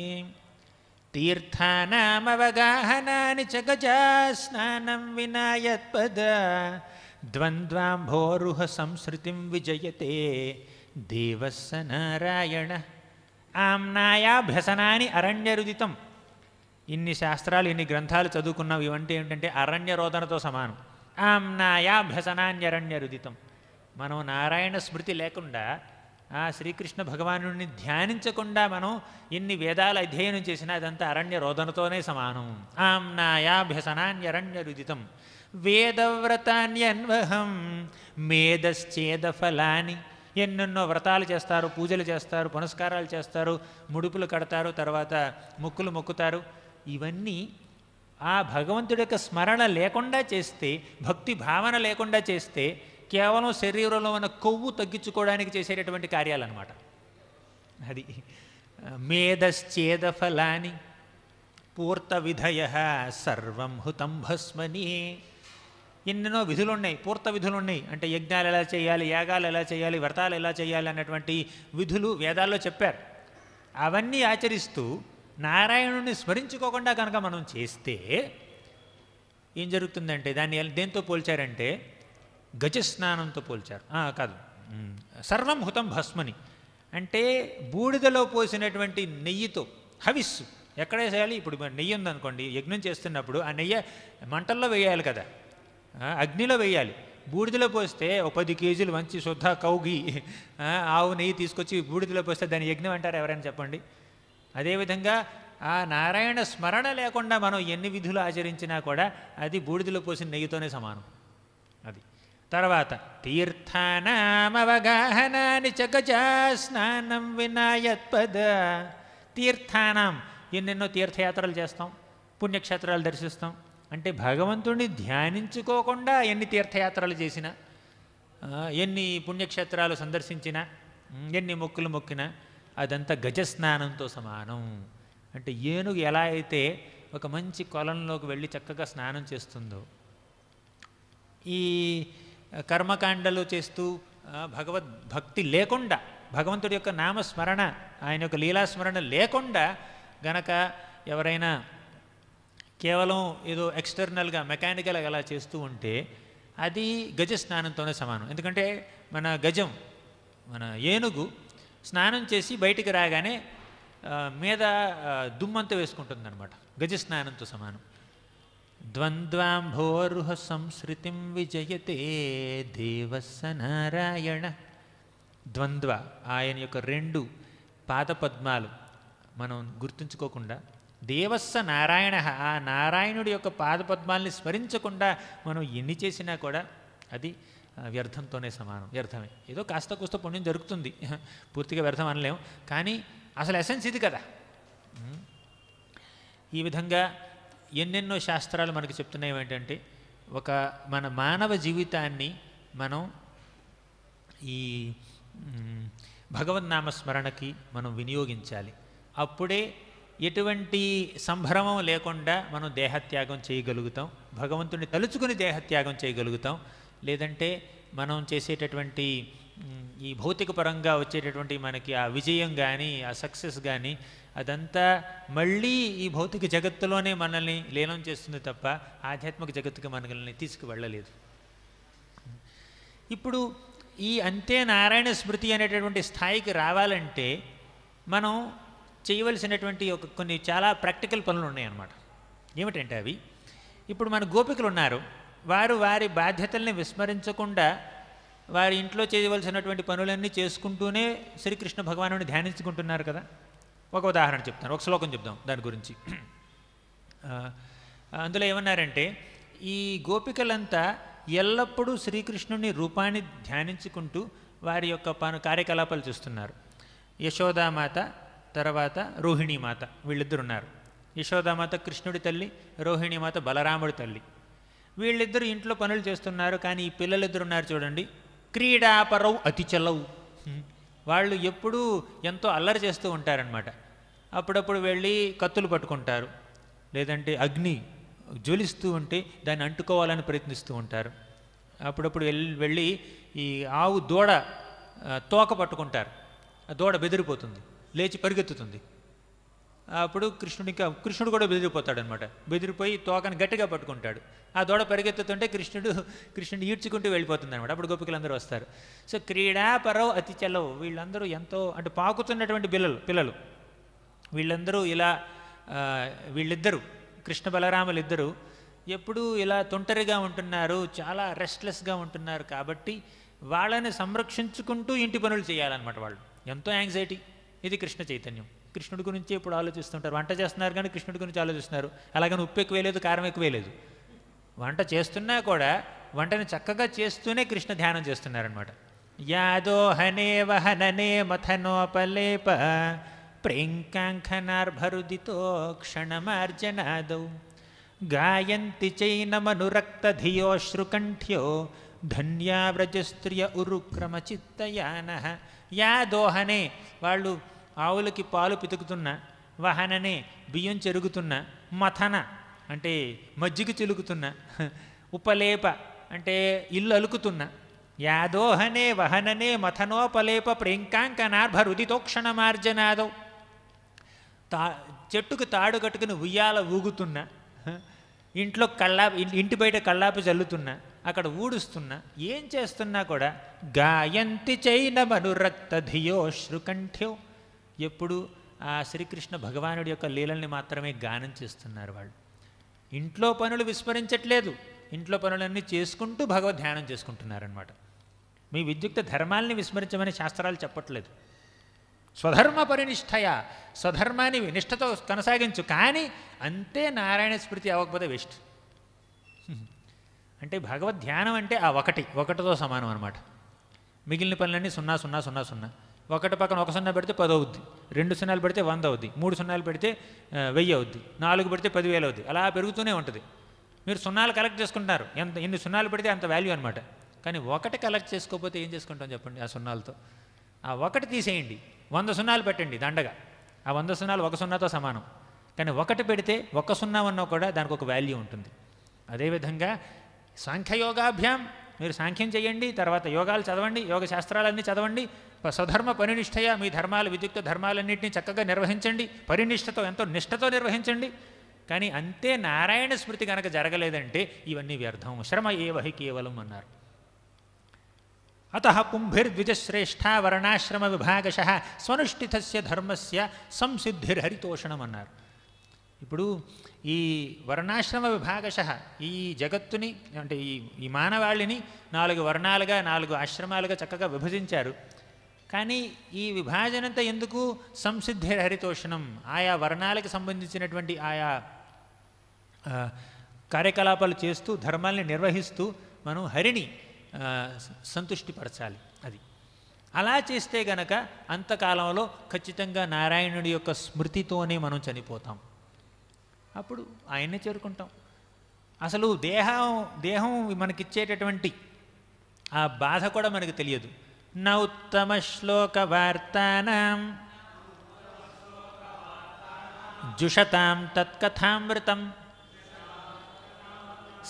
తీర్థానామవగాహనాని చ గజా స్నానం వినా యత్పద ద్వంద్వాంభోరుహ సంస్కృతిం విజయతే దేవస్స నారాయణ ఆమ్నాయాభ్యసనాని అరణ్యరుదితం. ఇన్ని శాస్త్రాలు ఇన్ని గ్రంథాలు చదువుకున్నావు, ఇవంటే ఏమిటంటే అరణ్య రోదనతో సమానం. ఆమ్నాయాభ్యసనాన్యరణ్యరుదితం. మనం నారాయణ స్మృతి లేకుండా ఆ శ్రీకృష్ణ భగవానుడిని ధ్యానించకుండా మనం ఎన్ని వేదాల అధ్యయనం చేసినా అదంతా అరణ్య రోదనతోనే సమానం. ఆమ్నాయాభ్యసనాన్యరణ్యరుదితం వేదవ్రతాన్యన్వహం మేధశ్చేదఫలాని. ఎన్నెన్నో వ్రతాలు చేస్తారు, పూజలు చేస్తారు, పునస్కారాలు చేస్తారు, ముడుపులు కడతారు, తర్వాత మొక్కులు మొక్కుతారు. ఇవన్నీ ఆ భగవంతుడి యొక్క స్మరణ లేకుండా చేస్తే, భక్తి భావన లేకుండా చేస్తే కేవలం శరీరంలో ఉన్న కొవ్వు తగ్గించుకోవడానికి చేసేటటువంటి కార్యాలన్నమాట. అది మేధశ్చేదఫలాని పూర్త విధయః సర్వం హుతం భస్మని. ఎన్నెన్నో విధులు ఉన్నాయి, పూర్త విధులు ఉన్నాయి. అంటే యజ్ఞాలు ఎలా చేయాలి, యాగాలు ఎలా చేయాలి, వ్రతాలు ఎలా చేయాలి అన్నటువంటి విధులు వేదాల్లో చెప్పారు. అవన్నీ ఆచరిస్తూ నారాయణుడిని స్మరించుకోకుండా కనుక మనం చేస్తే ఏం జరుగుతుందంటే దాన్ని దేంతో పోల్చారంటే గజస్నానంతో పోల్చారు. కాదు, సర్వం హుతం భస్మని అంటే బూడిదలో పోసినటువంటి నెయ్యితో. హవిస్సు ఎక్కడ వేసేయాలి? ఇప్పుడు నెయ్యి ఉందనుకోండి, యజ్ఞం చేస్తున్నప్పుడు ఆ నెయ్యి మంటల్లో వేయాలి కదా, అగ్నిలో వేయాలి. బూడిదలో పోస్తే ఒక 10 కేజీలు మంచి శుద్ధ కౌగి ఆవు నెయ్యి తీసుకొచ్చి బూడిదలో పోస్తే దాని యజ్ఞం అంటారు ఎవరైనా చెప్పండి? అదేవిధంగా ఆ నారాయణ స్మరణ లేకుండా మనం ఎన్ని విధులు ఆచరించినా కూడా అది బూడిదలో పోసిన నెయ్యితోనే సమానం. అది తర్వాత తీర్థానామవగాహనాని చ గజా స్నానం వినా యత్పద. తీర్థానం ఎన్నెన్నో తీర్థయాత్రలు చేస్తాం, పుణ్యక్షేత్రాలు దర్శిస్తాం. అంటే భగవంతుడిని ధ్యానించుకోకుండా ఎన్ని తీర్థయాత్రలు చేసినా, ఎన్ని పుణ్యక్షేత్రాలు సందర్శించినా, ఎన్ని మొక్కులు మొక్కినా అదంతా గజస్నానంతో సమానం. అంటే ఏనుగు ఎలా అయితే ఒక మంచి కొలంలోకి వెళ్ళి చక్కగా స్నానం చేస్తుందో, ఈ కర్మకాండలు చేస్తూ భగవద్భక్తి లేకుండా, భగవంతుడి యొక్క నామస్మరణ, ఆయన యొక్క లీలాస్మరణ లేకుండా గనక ఎవరైనా కేవలం ఏదో ఎక్స్టర్నల్గా మెకానికల్గా అలా చేస్తూ ఉంటే అది గజస్నానంతోనే సమానం. ఎందుకంటే మన గజం, మన ఏనుగు స్నానం చేసి బయటికి రాగానే మీద దుమ్మంతా వేసుకుంటుంది అనమాట. గజస్నానంతో సమానం. ద్వంద్వాంభోరుహ సంస్కృతిం విజయతే దేవస్స నారాయణ. ద్వంద్వ ఆయన యొక్క 2 పాదపద్మాలు మనం గుర్తుంచుకోకుండా, దేవస్స నారాయణ ఆ నారాయణుడి యొక్క పాదపద్మాల్ని స్మరించకుండా మనం ఎన్ని చేసినా కూడా అది వ్యర్థంతోనే సమానం. వ్యర్థమే. ఏదో కాస్త కూస్త పుణ్యం జరుగుతుంది, పూర్తిగా వ్యర్థం అనలేం, కానీ అసలు ఎసెన్స్ ఇది కదా. ఈ విధంగా ఎన్నెన్నో శాస్త్రాలు మనకు చెప్తున్నాయి ఏంటంటే మన మానవ జీవితాన్ని మనం ఈ భగవన్నామస్మరణకి మనం వినియోగించాలి. అప్పుడే ఎటువంటి సంభ్రమం లేకుండా మనం దేహత్యాగం చేయగలుగుతాం, భగవంతుని తలుచుకుని దేహత్యాగం చేయగలుగుతాం. లేదంటే మనం చేసేటటువంటి ఈ భౌతిక పరంగా వచ్చేటటువంటి మనకి ఆ విజయం కానీ ఆ సక్సెస్ కానీ అదంతా మళ్ళీ ఈ భౌతిక జగత్తులోనే మనల్ని లీనం చేస్తుంది తప్ప ఆధ్యాత్మిక జగత్తుకి మనల్ని తీసుకువెళ్ళలేదు. ఇప్పుడు ఈ అంతే నారాయణ స్మృతి అనేటటువంటి స్థాయికి రావాలంటే మనం చేయవలసినటువంటి కొన్ని చాలా ప్రాక్టికల్ పనులు ఉన్నాయన్నమాట. ఏమిటంటే అవి, ఇప్పుడు మన గోపికలు ఉన్నారు, వారు వారి బాధ్యతల్ని విస్మరించకుండా వారి ఇంట్లో చేయవలసినటువంటి పనులన్నీ చేసుకుంటూనే శ్రీకృష్ణ భగవానుని ధ్యానించుకుంటున్నారు కదా. ఒక ఉదాహరణ చెప్తాను, ఒక శ్లోకం చెప్దాం దాని గురించి. అందులో ఏమన్నారంటే, ఈ గోపికలంతా ఎల్లప్పుడూ శ్రీకృష్ణుని రూపాన్ని ధ్యానించుకుంటూ వారి యొక్క కార్యకలాపాలు చూస్తున్నారు. యశోదామాత, తర్వాత రోహిణీమాత, వీళ్ళిద్దరున్నారు. యశోదామాత కృష్ణుడి తల్లి, రోహిణీమాత బలరాముడి తల్లి. వీళ్ళిద్దరూ ఇంట్లో పనులు చేస్తున్నారు. కానీ ఈ పిల్లలిద్దరు ఉన్నారు చూడండి, క్రీడాపరవు అతిచలవు. వాళ్ళు ఎప్పుడూ ఎంతో అల్లరి చేస్తూ ఉంటారనమాట. అప్పుడప్పుడు వెళ్ళి కత్తులు పట్టుకుంటారు, లేదంటే అగ్ని జ్వలిస్తూ ఉంటే దాన్ని అంటుకోవాలని ప్రయత్నిస్తూ ఉంటారు. అప్పుడప్పుడు వెళ్ళి ఈ ఆవు దూడ తోక పట్టుకుంటారు. ఆ దూడ బెదిరిపోతుంది, లేచి పరిగెత్తుతుంది. అప్పుడు కృష్ణుడు కూడా బెదిరిపోతాడనమాట. బెదిరిపోయి తోకను గట్టిగా పట్టుకుంటాడు. ఆ దూడ పరిగెత్తుతుంటే కృష్ణుడు ఈడ్చుకుంటూ వెళ్ళిపోతుంది అనమాట. అప్పుడు గోపికలందరూ వస్తారు. సో క్రీడాపరవ్ అతి చలవ్, వీళ్ళందరూ ఎంతో అంటే పాకుతున్నటువంటి పిల్లలు వీళ్ళందరూ ఇలా వీళ్ళిద్దరూ కృష్ణ బలరాములు ఇద్దరు ఎప్పుడూ ఇలా తొంటరిగా ఉంటున్నారు, చాలా రెస్ట్లెస్గా ఉంటున్నారు. కాబట్టి వాళ్ళని సంరక్షించుకుంటూ ఇంటి పనులు చేయాలన్నమాట. వాళ్ళు ఎంతో యాంగ్జైటీ. ఇది కృష్ణ చైతన్యం. కృష్ణుడి గురించి ఇప్పుడు ఆలోచిస్తుంటారు. వంట చేస్తున్నారు కానీ కృష్ణుడి గురించి ఆలోచిస్తున్నారు. అలాగని ఉప్పు ఎక్కువేలేదు, కారం ఎక్కువేలేదు. వంట చేస్తున్నా కూడా వంటని చక్కగా చేస్తూనే కృష్ణ ధ్యానం చేస్తున్నారనమాట. యాదోహనే వహననే మథనోపలేప ప్రేంకాంఖనార్భరుదితో క్షణమార్జనాదౌ గాయంతి చైనమనురక్తధియోశ్రుకంఠ్యో ధన్యావ్రజస్త్రియ ఉరుక్రమచిత్తయాన. యా దోహనే, వాళ్ళు ఆవులకి పాలు పితుకుతున్నా, వహననే బియ్యం చెరుగుతున్నా, మథన అంటే మజ్జిగ చిలుకుతున్నా, ఉపలేప అంటే ఇల్లు అలుకుతున్నా. యాదోహనే వహననే మథనోపలేప ప్రేంకాంకనార్భరుదితోక్షణమార్జనాదౌ. చెట్టుకు తాడు కట్టుకుని ఉయ్యాల ఊగుతున్నా, ఇంటి బయట కళ్ళాపు చల్లుతున్నా, అక్కడ ఊడుస్తున్నా, ఏం చేస్తున్నా కూడా గాయంతి చైనమనురక్త ధియో శ్రుకంఠ్యో, ఎప్పుడు ఆ శ్రీకృష్ణ భగవానుడి యొక్క లీలల్ని మాత్రమే గానం చేస్తున్నారు. వాళ్ళు ఇంట్లో పనులు విస్మరించట్లేదు, ఇంట్లో పనులన్నీ చేసుకుంటూ భగవద్ ధ్యానం చేసుకుంటున్నారనమాట. మీ విద్యుక్త ధర్మాల్ని విస్మరించమని శాస్త్రాలు చెప్పట్లేదు. స్వధర్మ పరినిష్టయ, స్వధర్మాన్ని నిష్ఠతో కొనసాగించు, కానీ అంతే నారాయణ స్మృతి అవ్వకపోతే వేస్ట్. అంటే భగవద్ ధ్యానం అంటే ఆ ఒకటితో సమానం అనమాట. మిగిలిన పనులన్నీ 0 0 0 0. ఒకటి పక్కన 1 0 పెడితే 10 అవుద్ది, 2 0 పెడితే 100 అవుద్ది, 3 0 పెడితే 1000 అవుద్ది, 4 పెడితే 10,000 అవుద్ది. అలా పెరుగుతూనే ఉంటుంది. మీరు 0 కలెక్ట్ చేసుకుంటున్నారు, ఎన్ని 0 పెడితే అంత వాల్యూ అనమాట. కానీ 1 కలెక్ట్ చేసుకోకపోతే ఏం చేసుకుంటాం చెప్పండి? ఆ 0లతో ఆ 1 తీసేయండి, 100 0 పెట్టండి దండగా. ఆ 100 0 1 0తో సమానం. కానీ 1 పెడితే 1 0 ఉన్నా కూడా దానికి ఒక వాల్యూ ఉంటుంది. అదేవిధంగా సాంఖ్యయోగాభ్యాం, మీరు సాంఖ్యం చేయండి, తర్వాత యోగాలు చదవండి, యోగ శాస్త్రాలన్నీ చదవండి, స్వధర్మ పరినిష్టయ మీ ధర్మాలు విద్యుక్త ధర్మాలన్నింటినీ చక్కగా నిర్వహించండి, పరినిష్టతో ఎంతో నిష్ఠతో నిర్వహించండి. కానీ అంతే నారాయణ స్మృతి కనుక జరగలేదంటే ఇవన్నీ వ్యర్థం, శ్రమ ఏవహి కేవలం అన్నారు. అతః పుంభిర్ద్విజశ్రేష్ఠ వర్ణాశ్రమ విభాగశ స్వనుష్ఠితస్య ధర్మస్య సంసిద్ధిర్హరితోషణం అన్నారు. ఇప్పుడు ఈ వర్ణాశ్రమ విభాగశ ఈ జగత్తుని అంటే ఈ మానవాళిని 4 వర్ణాలుగా 4 ఆశ్రమాలుగా చక్కగా విభజించారు. కానీ ఈ విభాజనంతా ఎందుకు? సంసిద్ధిర్హరితోషణం, ఆయా వర్ణాలకు సంబంధించినటువంటి ఆయా కార్యకలాపాలు చేస్తూ ధర్మాల్ని నిర్వహిస్తూ మనం హరిని సంతుష్టిపరచాలి. అది అలా చేస్తే గనక అంతకాలంలో ఖచ్చితంగా నారాయణుడి యొక్క స్మృతితోనే మనం చనిపోతాం. అప్పుడు ఆయన్నే చేరుకుంటాం. అసలు దేహం మనకిచ్చేటటువంటి ఆ బాధ కూడా మనకు తెలియదు. న ఉత్తమ శ్లోక వార్తానాం జుషతాం తత్కథామృతం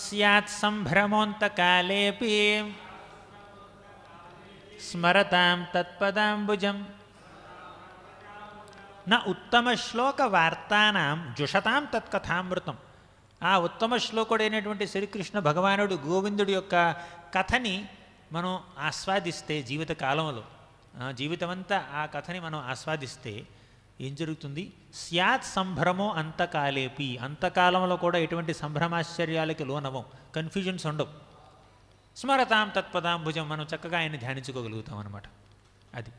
స్యాత్ సంభ్రమోంతకాలేపి స్మరతాం తత్పదాంబుజం. నా ఉత్తమ శ్లోక వార్తానాం జుషతాం తత్కథామృతం. ఆ ఉత్తమ శ్లోకుడైనటువంటి శ్రీకృష్ణ భగవానుడు గోవిందుడి యొక్క కథని మనం ఆస్వాదిస్తే, జీవితకాలంలో జీవితమంతా ఆ కథని మనం ఆస్వాదిస్తే ఏం జరుగుతుంది? స్యాత్ సంభ్రమో అంతకాలేపి, అంతకాలంలో కూడా ఎటువంటి సంభ్రమాశ్చర్యాలకి లోనవం, కన్ఫ్యూజన్స్ ఉండవు. స్మరతాం తత్పదాంబుజం, మనం చక్కగా ఆయన్ని ధ్యానించుకోగలుగుతాం అన్నమాట. అది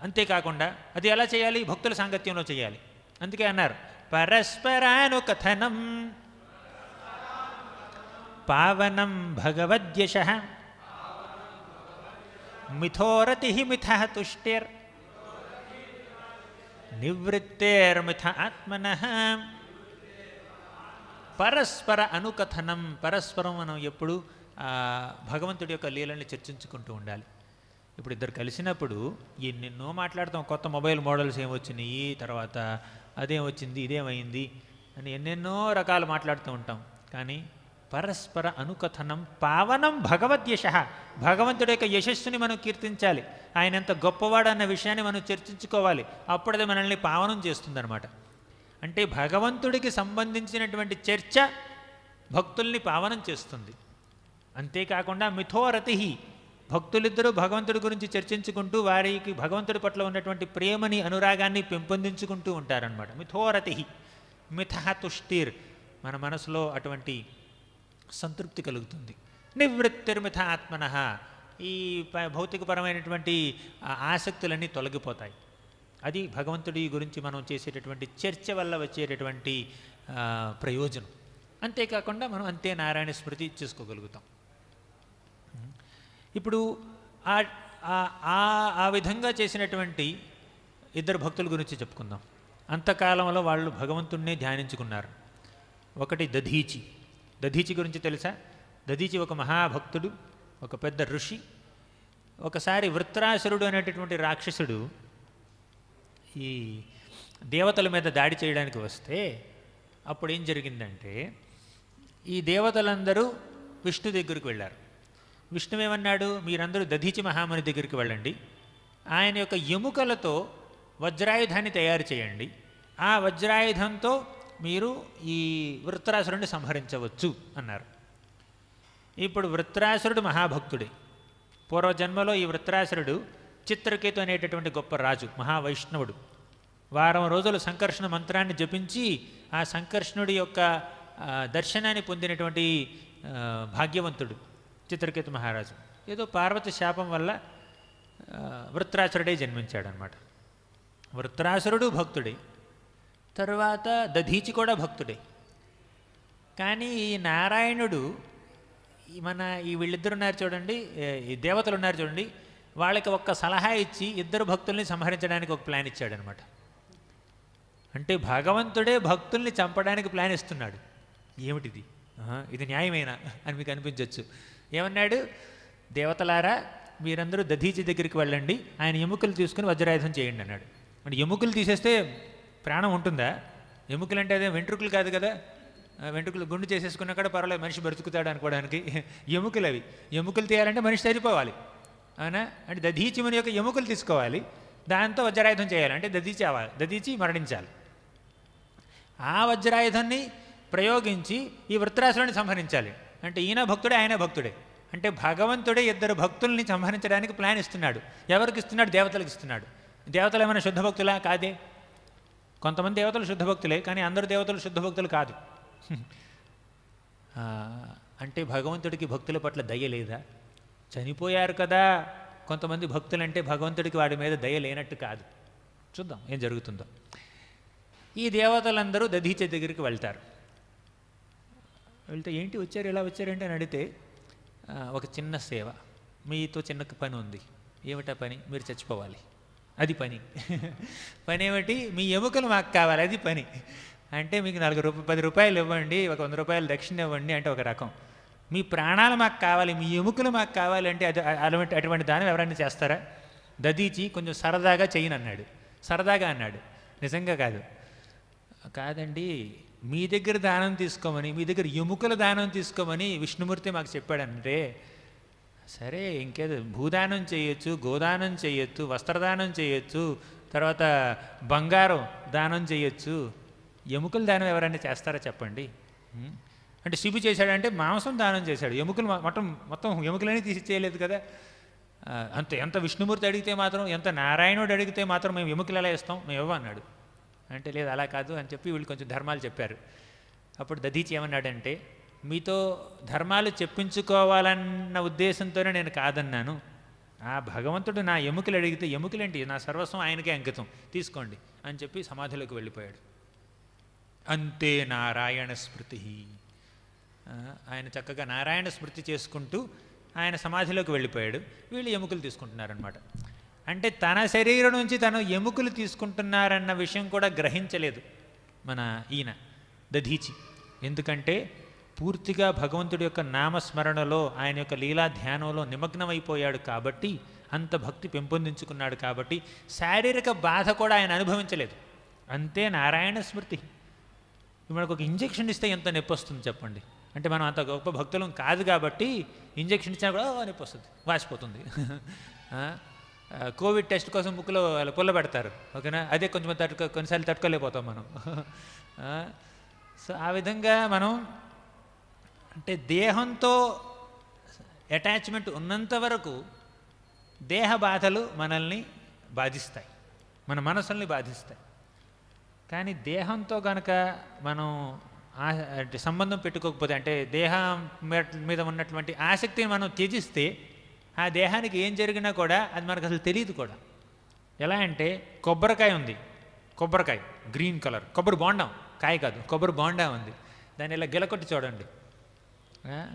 అంతేకాకుండా అది ఎలా చేయాలి? భక్తుల సాంగత్యంలో చేయాలి. అందుకే అన్నారు పరస్పరానుకథనం పావనం భగవద్యశః మిథోరతి మిథః తుష్టిర్ నివృత్తేర్మిథ ఆత్మనః. పరస్పర అనుకథనం, పరస్పరం మనం ఎప్పుడు భగవంతుడి యొక్క లీలని చర్చించుకుంటూ ఉండాలి. ఇప్పుడు ఇద్దరు కలిసినప్పుడు ఎన్నెన్నో మాట్లాడతాం. కొత్త మొబైల్ మోడల్స్ ఏమొచ్చినాయి, తర్వాత అదేం వచ్చింది, ఇదేమైంది అని ఎన్నెన్నో రకాలు మాట్లాడుతూ ఉంటాం. కానీ పరస్పర అనుకథనం పావనం భగవద్యశ. భగవంతుడి యొక్క యశస్సుని మనం కీర్తించాలి, ఆయన ఎంత గొప్పవాడు అన్న విషయాన్ని మనం చర్చించుకోవాలి. అప్పుడది మనల్ని పావనం చేస్తుందన్నమాట. అంటే భగవంతుడికి సంబంధించినటువంటి చర్చ భక్తుల్ని పావనం చేస్తుంది. అంతేకాకుండా మిథోరతి, భక్తులిద్దరూ భగవంతుడి గురించి చర్చించుకుంటూ వారికి భగవంతుడి పట్ల ఉన్నటువంటి ప్రేమని అనురాగాన్ని పెంపొందించుకుంటూ ఉంటారనమాట. మిథోరతి, మిథ తుష్టిర్, మన మనసులో అటువంటి సంతృప్తి కలుగుతుంది. నివృత్తిర్మిథ ఆత్మన, ఈ భౌతికపరమైనటువంటి ఆసక్తులన్నీ తొలగిపోతాయి. అది భగవంతుడి గురించి మనం చేసేటటువంటి చర్చ వల్ల వచ్చేటటువంటి ప్రయోజనం. అంతేకాకుండా మనం అంతే నారాయణ స్మృతి చేసుకోగలుగుతాం. ఇప్పుడు ఆ విధంగా చేసినటువంటి ఇద్దరు భక్తుల గురించి చెప్పుకుందాం. అంతకాలంలో వాళ్ళు భగవంతుణ్ణే ధ్యానించుకున్నారు. ఒకటి దధీచి. దధీచి గురించి తెలుసా? దధీచి ఒక మహాభక్తుడు, ఒక పెద్ద ఋషి. ఒకసారి వృత్రాసురుడు అనేటటువంటి రాక్షసుడు ఈ దేవతల మీద దాడి చేయడానికి వస్తే అప్పుడు ఏం జరిగిందంటే, ఈ దేవతలందరూ విష్ణు దగ్గరికి వెళ్ళారు. విష్ణువు ఏమన్నాడు, మీరందరూ దధీచి మహాముని దగ్గరికి వెళ్ళండి, ఆయన యొక్క ఎముకలతో వజ్రాయుధాన్ని తయారు చేయండి, ఆ వజ్రాయుధంతో మీరు ఈ వృత్రాసురుడిని సంహరించవచ్చు అన్నారు. ఇప్పుడు వృత్రాసురుడు మహాభక్తుడే. పూర్వజన్మలో ఈ వృత్రాసురుడు చిత్రకేతు అనేటటువంటి గొప్ప రాజు, మహావైష్ణవుడు. వారం రోజులు సంకర్షణ మంత్రాన్ని జపించి ఆ సంకర్షణుడి యొక్క దర్శనాన్ని పొందినటువంటి భాగ్యవంతుడు చిత్రకేతు మహారాజు. ఏదో పార్వతి శాపం వల్ల వృత్రాసురుడే జన్మించాడనమాట. వృత్రాసురుడు భక్తుడే, తర్వాత దధీచి కూడా భక్తుడే. కానీ ఈ నారాయణుడు ఈ వీళ్ళిద్దరు ఉన్నారు చూడండి, ఈ దేవతలు ఉన్నారు చూడండి, వాళ్ళకి ఒక్క సలహా ఇచ్చి ఇద్దరు భక్తుల్ని సంహరించడానికి ఒక ప్లాన్ ఇచ్చాడనమాట. అంటే భగవంతుడే భక్తుల్ని చంపడానికి ప్లాన్ ఇస్తున్నాడు. ఏమిటిది, ఇది న్యాయమేనా అని మీకు అనిపించవచ్చు. ఏమన్నాడు, దేవతలారా మీరందరూ దధీచి దగ్గరికి వెళ్ళండి, ఆయన ఎముకలు తీసుకుని వజ్రాయుధం చేయండి అన్నాడు. అంటే ఎముకలు తీసేస్తే ప్రాణం ఉంటుందా? ఎముకలు అంటే అదే వెంట్రుకలు కాదు కదా, వెంట్రుకలు గుండు చేసేసుకున్నా కూడా పర్వాలేదు, మనిషి బ్రతుకుతాడు అనుకోవడానికి. ఎముకలు అవి, ఎముకలు తీయాలంటే మనిషి సరిపోవాలి, అవునా? అంటే దధీచిముని యొక్క ఎముకలు తీసుకోవాలి, దాంతో వజ్రాయుధం చేయాలి, అంటే దధీచి మరణించాలి. ఆ వజ్రాయుధాన్ని ప్రయోగించి ఈ వృత్రాసురుడిని సంహరించాలి. అంటే ఈయన భక్తుడే, ఆయన భక్తుడే. అంటే భగవంతుడే ఇద్దరు భక్తుల్ని సంహరించడానికి ప్లాన్ ఇస్తున్నాడు. ఎవరికి ఇస్తున్నాడు? దేవతలకు ఇస్తున్నాడు. దేవతలు ఏమైనా శుద్ధ భక్తులా? కాదే. కొంతమంది దేవతలు శుద్ధ భక్తులే, కానీ అందరు దేవతలు శుద్ధ భక్తులు కాదు. అంటే భగవంతుడికి భక్తుల పట్ల దయ లేదా? చనిపోయారు కదా కొంతమంది భక్తులు, అంటే భగవంతుడికి వాడి మీద దయ లేనట్టు కాదు. చూద్దాం ఏం జరుగుతుందో. ఈ దేవతలందరూ దధీచి దగ్గరికి వెళ్తారు. వెళ్తే ఏంటి వచ్చారు, ఎలా వచ్చారంటే అని అడిగితే, ఒక చిన్న సేవ, మీతో చిన్న పని ఉంది. ఏమిటా పని? మీరు చచ్చిపోవాలి, అది పని. పని ఏమిటి? మీ ఎముకలు మాకు కావాలి, అది పని. అంటే మీకు 10 రూపాయలు ఇవ్వండి, ఒక 100 రూపాయలు దక్షిణ ఇవ్వండి అంటే ఒక రకం. మీ ప్రాణాలు మాకు కావాలి, మీ ఎముకలు మాకు కావాలి అంటే అటువంటి దానం ఎవరైనా చేస్తారా? దధీచి కొంచెం సరదాగా చేయను అన్నాడు. సరదాగా అన్నాడు, నిజంగా కాదు. కాదండి, మీ దగ్గర దానం తీసుకోమని, మీ దగ్గర ఎముకల దానం తీసుకోమని విష్ణుమూర్తి మాకు చెప్పాడంటే, సరే ఇంకేదో భూదానం చేయొచ్చు, గోదానం చేయొచ్చు, వస్త్రదానం చేయొచ్చు, తర్వాత బంగారం దానం చేయొచ్చు, ఎముకల దానం ఎవరైనా చేస్తారా చెప్పండి. అంటే శివు చేశాడంటే మాంసం దానం చేశాడు, ఎముకలు మొత్తం ఎముకలని తీసి చేయలేదు కదా. ఎంత విష్ణుమూర్తి అడిగితే మాత్రం, ఎంత నారాయణుడు అడిగితే మాత్రం మేము ఎముకలు ఎలా ఇస్తాం, మేము ఇవ్వన్నాడు. అంటే లేదు అలా కాదు అని చెప్పి వీళ్ళు కొంచెం ధర్మాలు చెప్పారు. అప్పుడు దధీచి ఏమన్నాడంటే, మీతో ధర్మాలు చెప్పించుకోవాలన్న ఉద్దేశంతోనే నేను కాదన్నాను. ఆ భగవంతుడు నా ఎముకలు అడిగితే, ఎముకలేంటి, నా సర్వస్వం ఆయనకే అంకితం, తీసుకోండి అని చెప్పి సమాధిలోకి వెళ్ళిపోయాడు. అంతే నారాయణ స్మృతి. ఆయన చక్కగా నారాయణ స్మృతి చేసుకుంటూ ఆయన సమాధిలోకి వెళ్ళిపోయాడు. వీళ్ళు ఎముకలు తీసుకుంటున్నారనమాట. అంటే తన శరీరం నుంచి తను ఎముకలు తీసుకుంటున్నారన్న విషయం కూడా గ్రహించలేదు మన ఈయన దధీచి. ఎందుకంటే పూర్తిగా భగవంతుడి యొక్క నామస్మరణలో, ఆయన యొక్క లీలా ధ్యానంలో నిమగ్నమైపోయాడు కాబట్టి, అంత భక్తి పెంపొందించుకున్నాడు కాబట్టి శారీరక బాధ కూడా ఆయన అనుభవించలేదు. అంతే నారాయణ స్మృతి. మనకు ఒక ఇంజెక్షన్ ఇస్తే ఎంత నొప్పి వస్తుంది చెప్పండి. అంటే మనం అంత గొప్ప భక్తులం కాదు కాబట్టి ఇంజెక్షన్ ఇచ్చినా కూడా నొప్పి వస్తుంది, వాసిపోతుంది. కోవిడ్ టెస్ట్ కోసం ముక్కులో పుల్ల పెడతారు, ఓకేనా, అదే కొంచెం కొన్నిసార్లు తట్టుకోలేకపోతాం మనం. సో ఆ విధంగా మనం అంటే దేహంతో అటాచ్మెంట్ ఉన్నంత వరకు దేహ బాధలు మనల్ని బాధిస్తాయి, మన మనసుల్ని బాధిస్తాయి. కానీ దేహంతో కనుక మనం అంటే సంబంధం పెట్టుకోకపోతే, అంటే దేహం మీద ఉన్నటువంటి ఆసక్తిని మనం త్యజిస్తే ఆ దేహానికి ఏం జరిగినా కూడా అది మనకు అసలు తెలియదు కూడా. ఎలా అంటే కొబ్బరికాయ ఉంది, కొబ్బరికాయ గ్రీన్ కలర్, కొబ్బరి బోండం, కాయ కాదు కొబ్బరి బోండా ఉంది, దాన్ని ఇలా గిలకొట్టి చూడండి,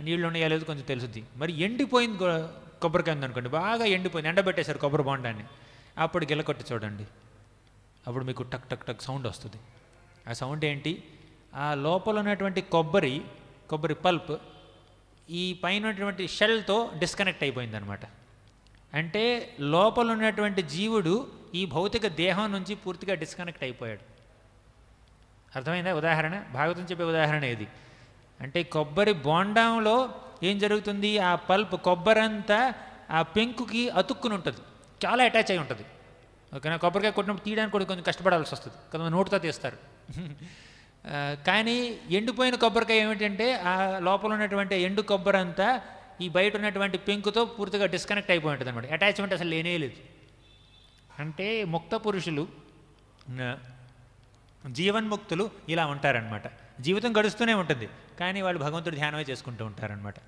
నీళ్ళు ఉన్నాయో లేదు కొంచెం తెలుస్తుంది. మరి ఎండిపోయింది కొబ్బరికాయ ఉందనుకోండి, బాగా ఎండిపోయింది, ఎండబెట్టేశారు కొబ్బరి బోండాన్ని, అప్పుడు గిలకొట్టి చూడండి, అప్పుడు మీకు టక్ టక్ టక్ సౌండ్ వస్తుంది. ఆ సౌండ్ ఏంటి? ఆ లోపల ఉన్నటువంటి కొబ్బరి పల్ప్ ఈ పైన ఉన్నటువంటి షెల్తో డిస్కనెక్ట్ అయిపోయింది అనమాట. అంటే లోపల ఉన్నటువంటి జీవుడు ఈ భౌతిక దేహం నుంచి పూర్తిగా డిస్కనెక్ట్ అయిపోయాడు. అర్థమైందా ఉదాహరణ? భాగవతం చెప్పే ఉదాహరణ ఇది. అంటే కొబ్బరి బోండంలో ఏం జరుగుతుంది, ఆ పల్ప్ కొబ్బరంతా ఆ పెంకుకి అతుక్కుని ఉంటుంది, చాలా అటాచ్ అయి ఉంటుంది, ఓకేనా. కొబ్బరికాయ కొట్టినప్పుడు తీయడానికి కూడా కొంచెం కష్టపడాల్సి వస్తుంది, కొంతమంది నోటుతో తీస్తారు. కానీ ఎండిపోయిన కొబ్బరికాయ ఏమిటంటే ఆ లోపల ఉన్నటువంటి ఎండు కొబ్బరి అంతా ఈ బయట ఉన్నటువంటి పెంకుతో పూర్తిగా డిస్కనెక్ట్ అయిపోయి ఉంటుంది అనమాట, అటాచ్మెంట్ అసలు లేనే లేదు. అంటే ముక్త పురుషులు, జీవన్ముక్తులు ఇలా ఉంటారనమాట. జీవితం గడుస్తూనే ఉంటుంది కానీ వాళ్ళు భగవంతుడి ధ్యానమే చేసుకుంటూ ఉంటారనమాట.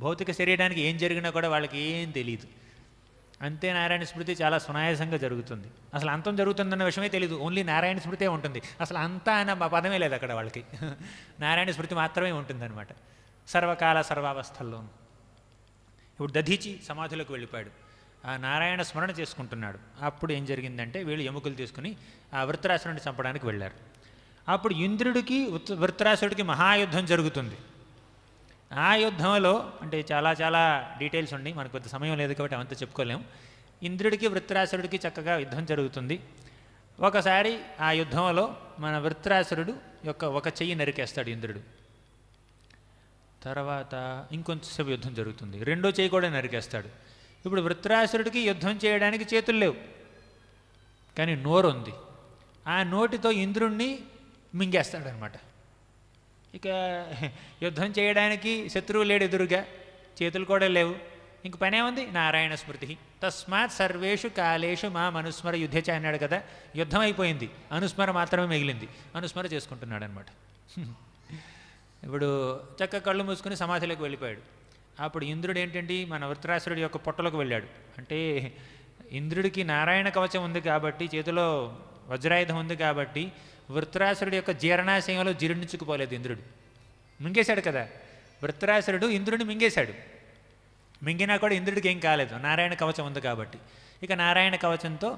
భౌతిక శరీరానికి ఏం జరిగినా కూడా వాళ్ళకి ఏం తెలియదు. అంతే నారాయణ స్మృతి చాలా సునాయాసంగా జరుగుతుంది. అసలు అంతం జరుగుతుందన్న విషయమే తెలియదు, ఓన్లీ నారాయణ స్మృతే ఉంటుంది. అసలు అంతా అన్న పదమే లేదు అక్కడ వాళ్ళకి, నారాయణ స్మృతి మాత్రమే ఉంటుందన్నమాట సర్వకాల సర్వావస్థల్లోనూ. ఇప్పుడు దధీచి సమాధిలోకి వెళ్ళిపోయాడు, ఆ నారాయణ స్మరణ చేసుకుంటున్నాడు. అప్పుడు ఏం జరిగిందంటే వీళ్ళు ఎముకలు తీసుకుని ఆ వృత్రాసురుడిని చంపడానికి వెళ్ళారు. అప్పుడు ఇంద్రుడికి వృత్రాసుడికి మహాయుద్ధం జరుగుతుంది. ఆ యుద్ధంలో అంటే చాలా చాలా డీటెయిల్స్ ఉన్నాయి, మనకు పెద్ద సమయం లేదు కాబట్టి అవంతా చెప్పుకోలేము. ఇంద్రుడికి వృత్రాసురుడికి చక్కగా యుద్ధం జరుగుతుంది. ఒకసారి ఆ యుద్ధంలో మన వృత్రాసురుడు యొక్క ఒక చెయ్యి నరికేస్తాడు ఇంద్రుడు. తర్వాత ఇంకొంచెంసేపు యుద్ధం జరుగుతుంది, రెండో చెయ్యి కూడా నరికేస్తాడు. ఇప్పుడు వృత్రాసురుడికి యుద్ధం చేయడానికి చేతులు లేవు కానీ నోరు ఉంది, ఆ నోటితో ఇంద్రుణ్ణి మింగేస్తాడనమాట. ఇక యుద్ధం చేయడానికి శత్రువు లేడు ఎదురుగా, చేతులు కూడా లేవు, ఇంక పనే ఉంది నారాయణ స్మృతి. తస్మాత్ సర్వేషు కాలేషు మా అనుస్మర యుద్ధచ అన్నాడు కదా, యుద్ధం అయిపోయింది, అనుస్మర మాత్రమే మిగిలింది, అనుస్మర చేసుకుంటున్నాడు అనమాట. ఇప్పుడు చక్క కళ్ళు మూసుకుని సమాధిలోకి వెళ్ళిపోయాడు. అప్పుడు ఇంద్రుడు ఏంటంటే మన వృత్రాసురుడి యొక్క పొట్టలోకి వెళ్ళాడు. అంటే ఇంద్రుడికి నారాయణ కవచం ఉంది కాబట్టి, చేతిలో వజ్రాయుధం ఉంది కాబట్టి వృత్రాసురుడి యొక్క జీర్ణాశయంలో జీర్ణించుకుపోలేదు ఇంద్రుడు, మింగేశాడు కదా. వృత్రాసురుడు ఇంద్రుడిని మింగేశాడు, మింగినా కూడా ఇంద్రుడికి ఏం కాలేదు, నారాయణ కవచం ఉంది కాబట్టి. ఇక నారాయణ కవచంతో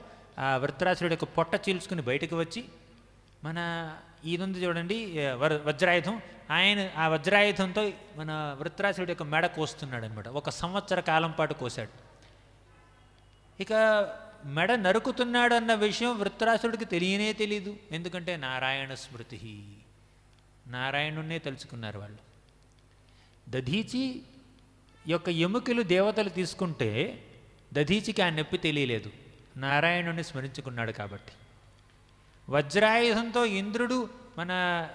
ఆ వృత్రాసురుడి యొక్క పొట్ట చీల్చుకుని బయటకు వచ్చి మన ఇది ఉంది చూడండి వజ్రాయుధం, ఆయన ఆ వజ్రాయుధంతో మన వృత్రాసురుడి యొక్క మెడ కోస్తున్నాడు అనమాట. 1 సంవత్సర కాలం పాటు కోశాడు. ఇక మెడ నరుకుతున్నాడు అన్న విషయం వృత్రాసుడికి తెలియనే తెలీదు, ఎందుకంటే నారాయణ స్మృతి, నారాయణున్నే తలుచుకున్నారు వాళ్ళు. దధీచి యొక్క ఎముకలు దేవతలు తీసుకుంటే దధీచికి ఆ నొప్పి తెలియలేదు, నారాయణుని స్మరించుకున్నాడు కాబట్టి. వజ్రాయుధంతో ఇంద్రుడు మన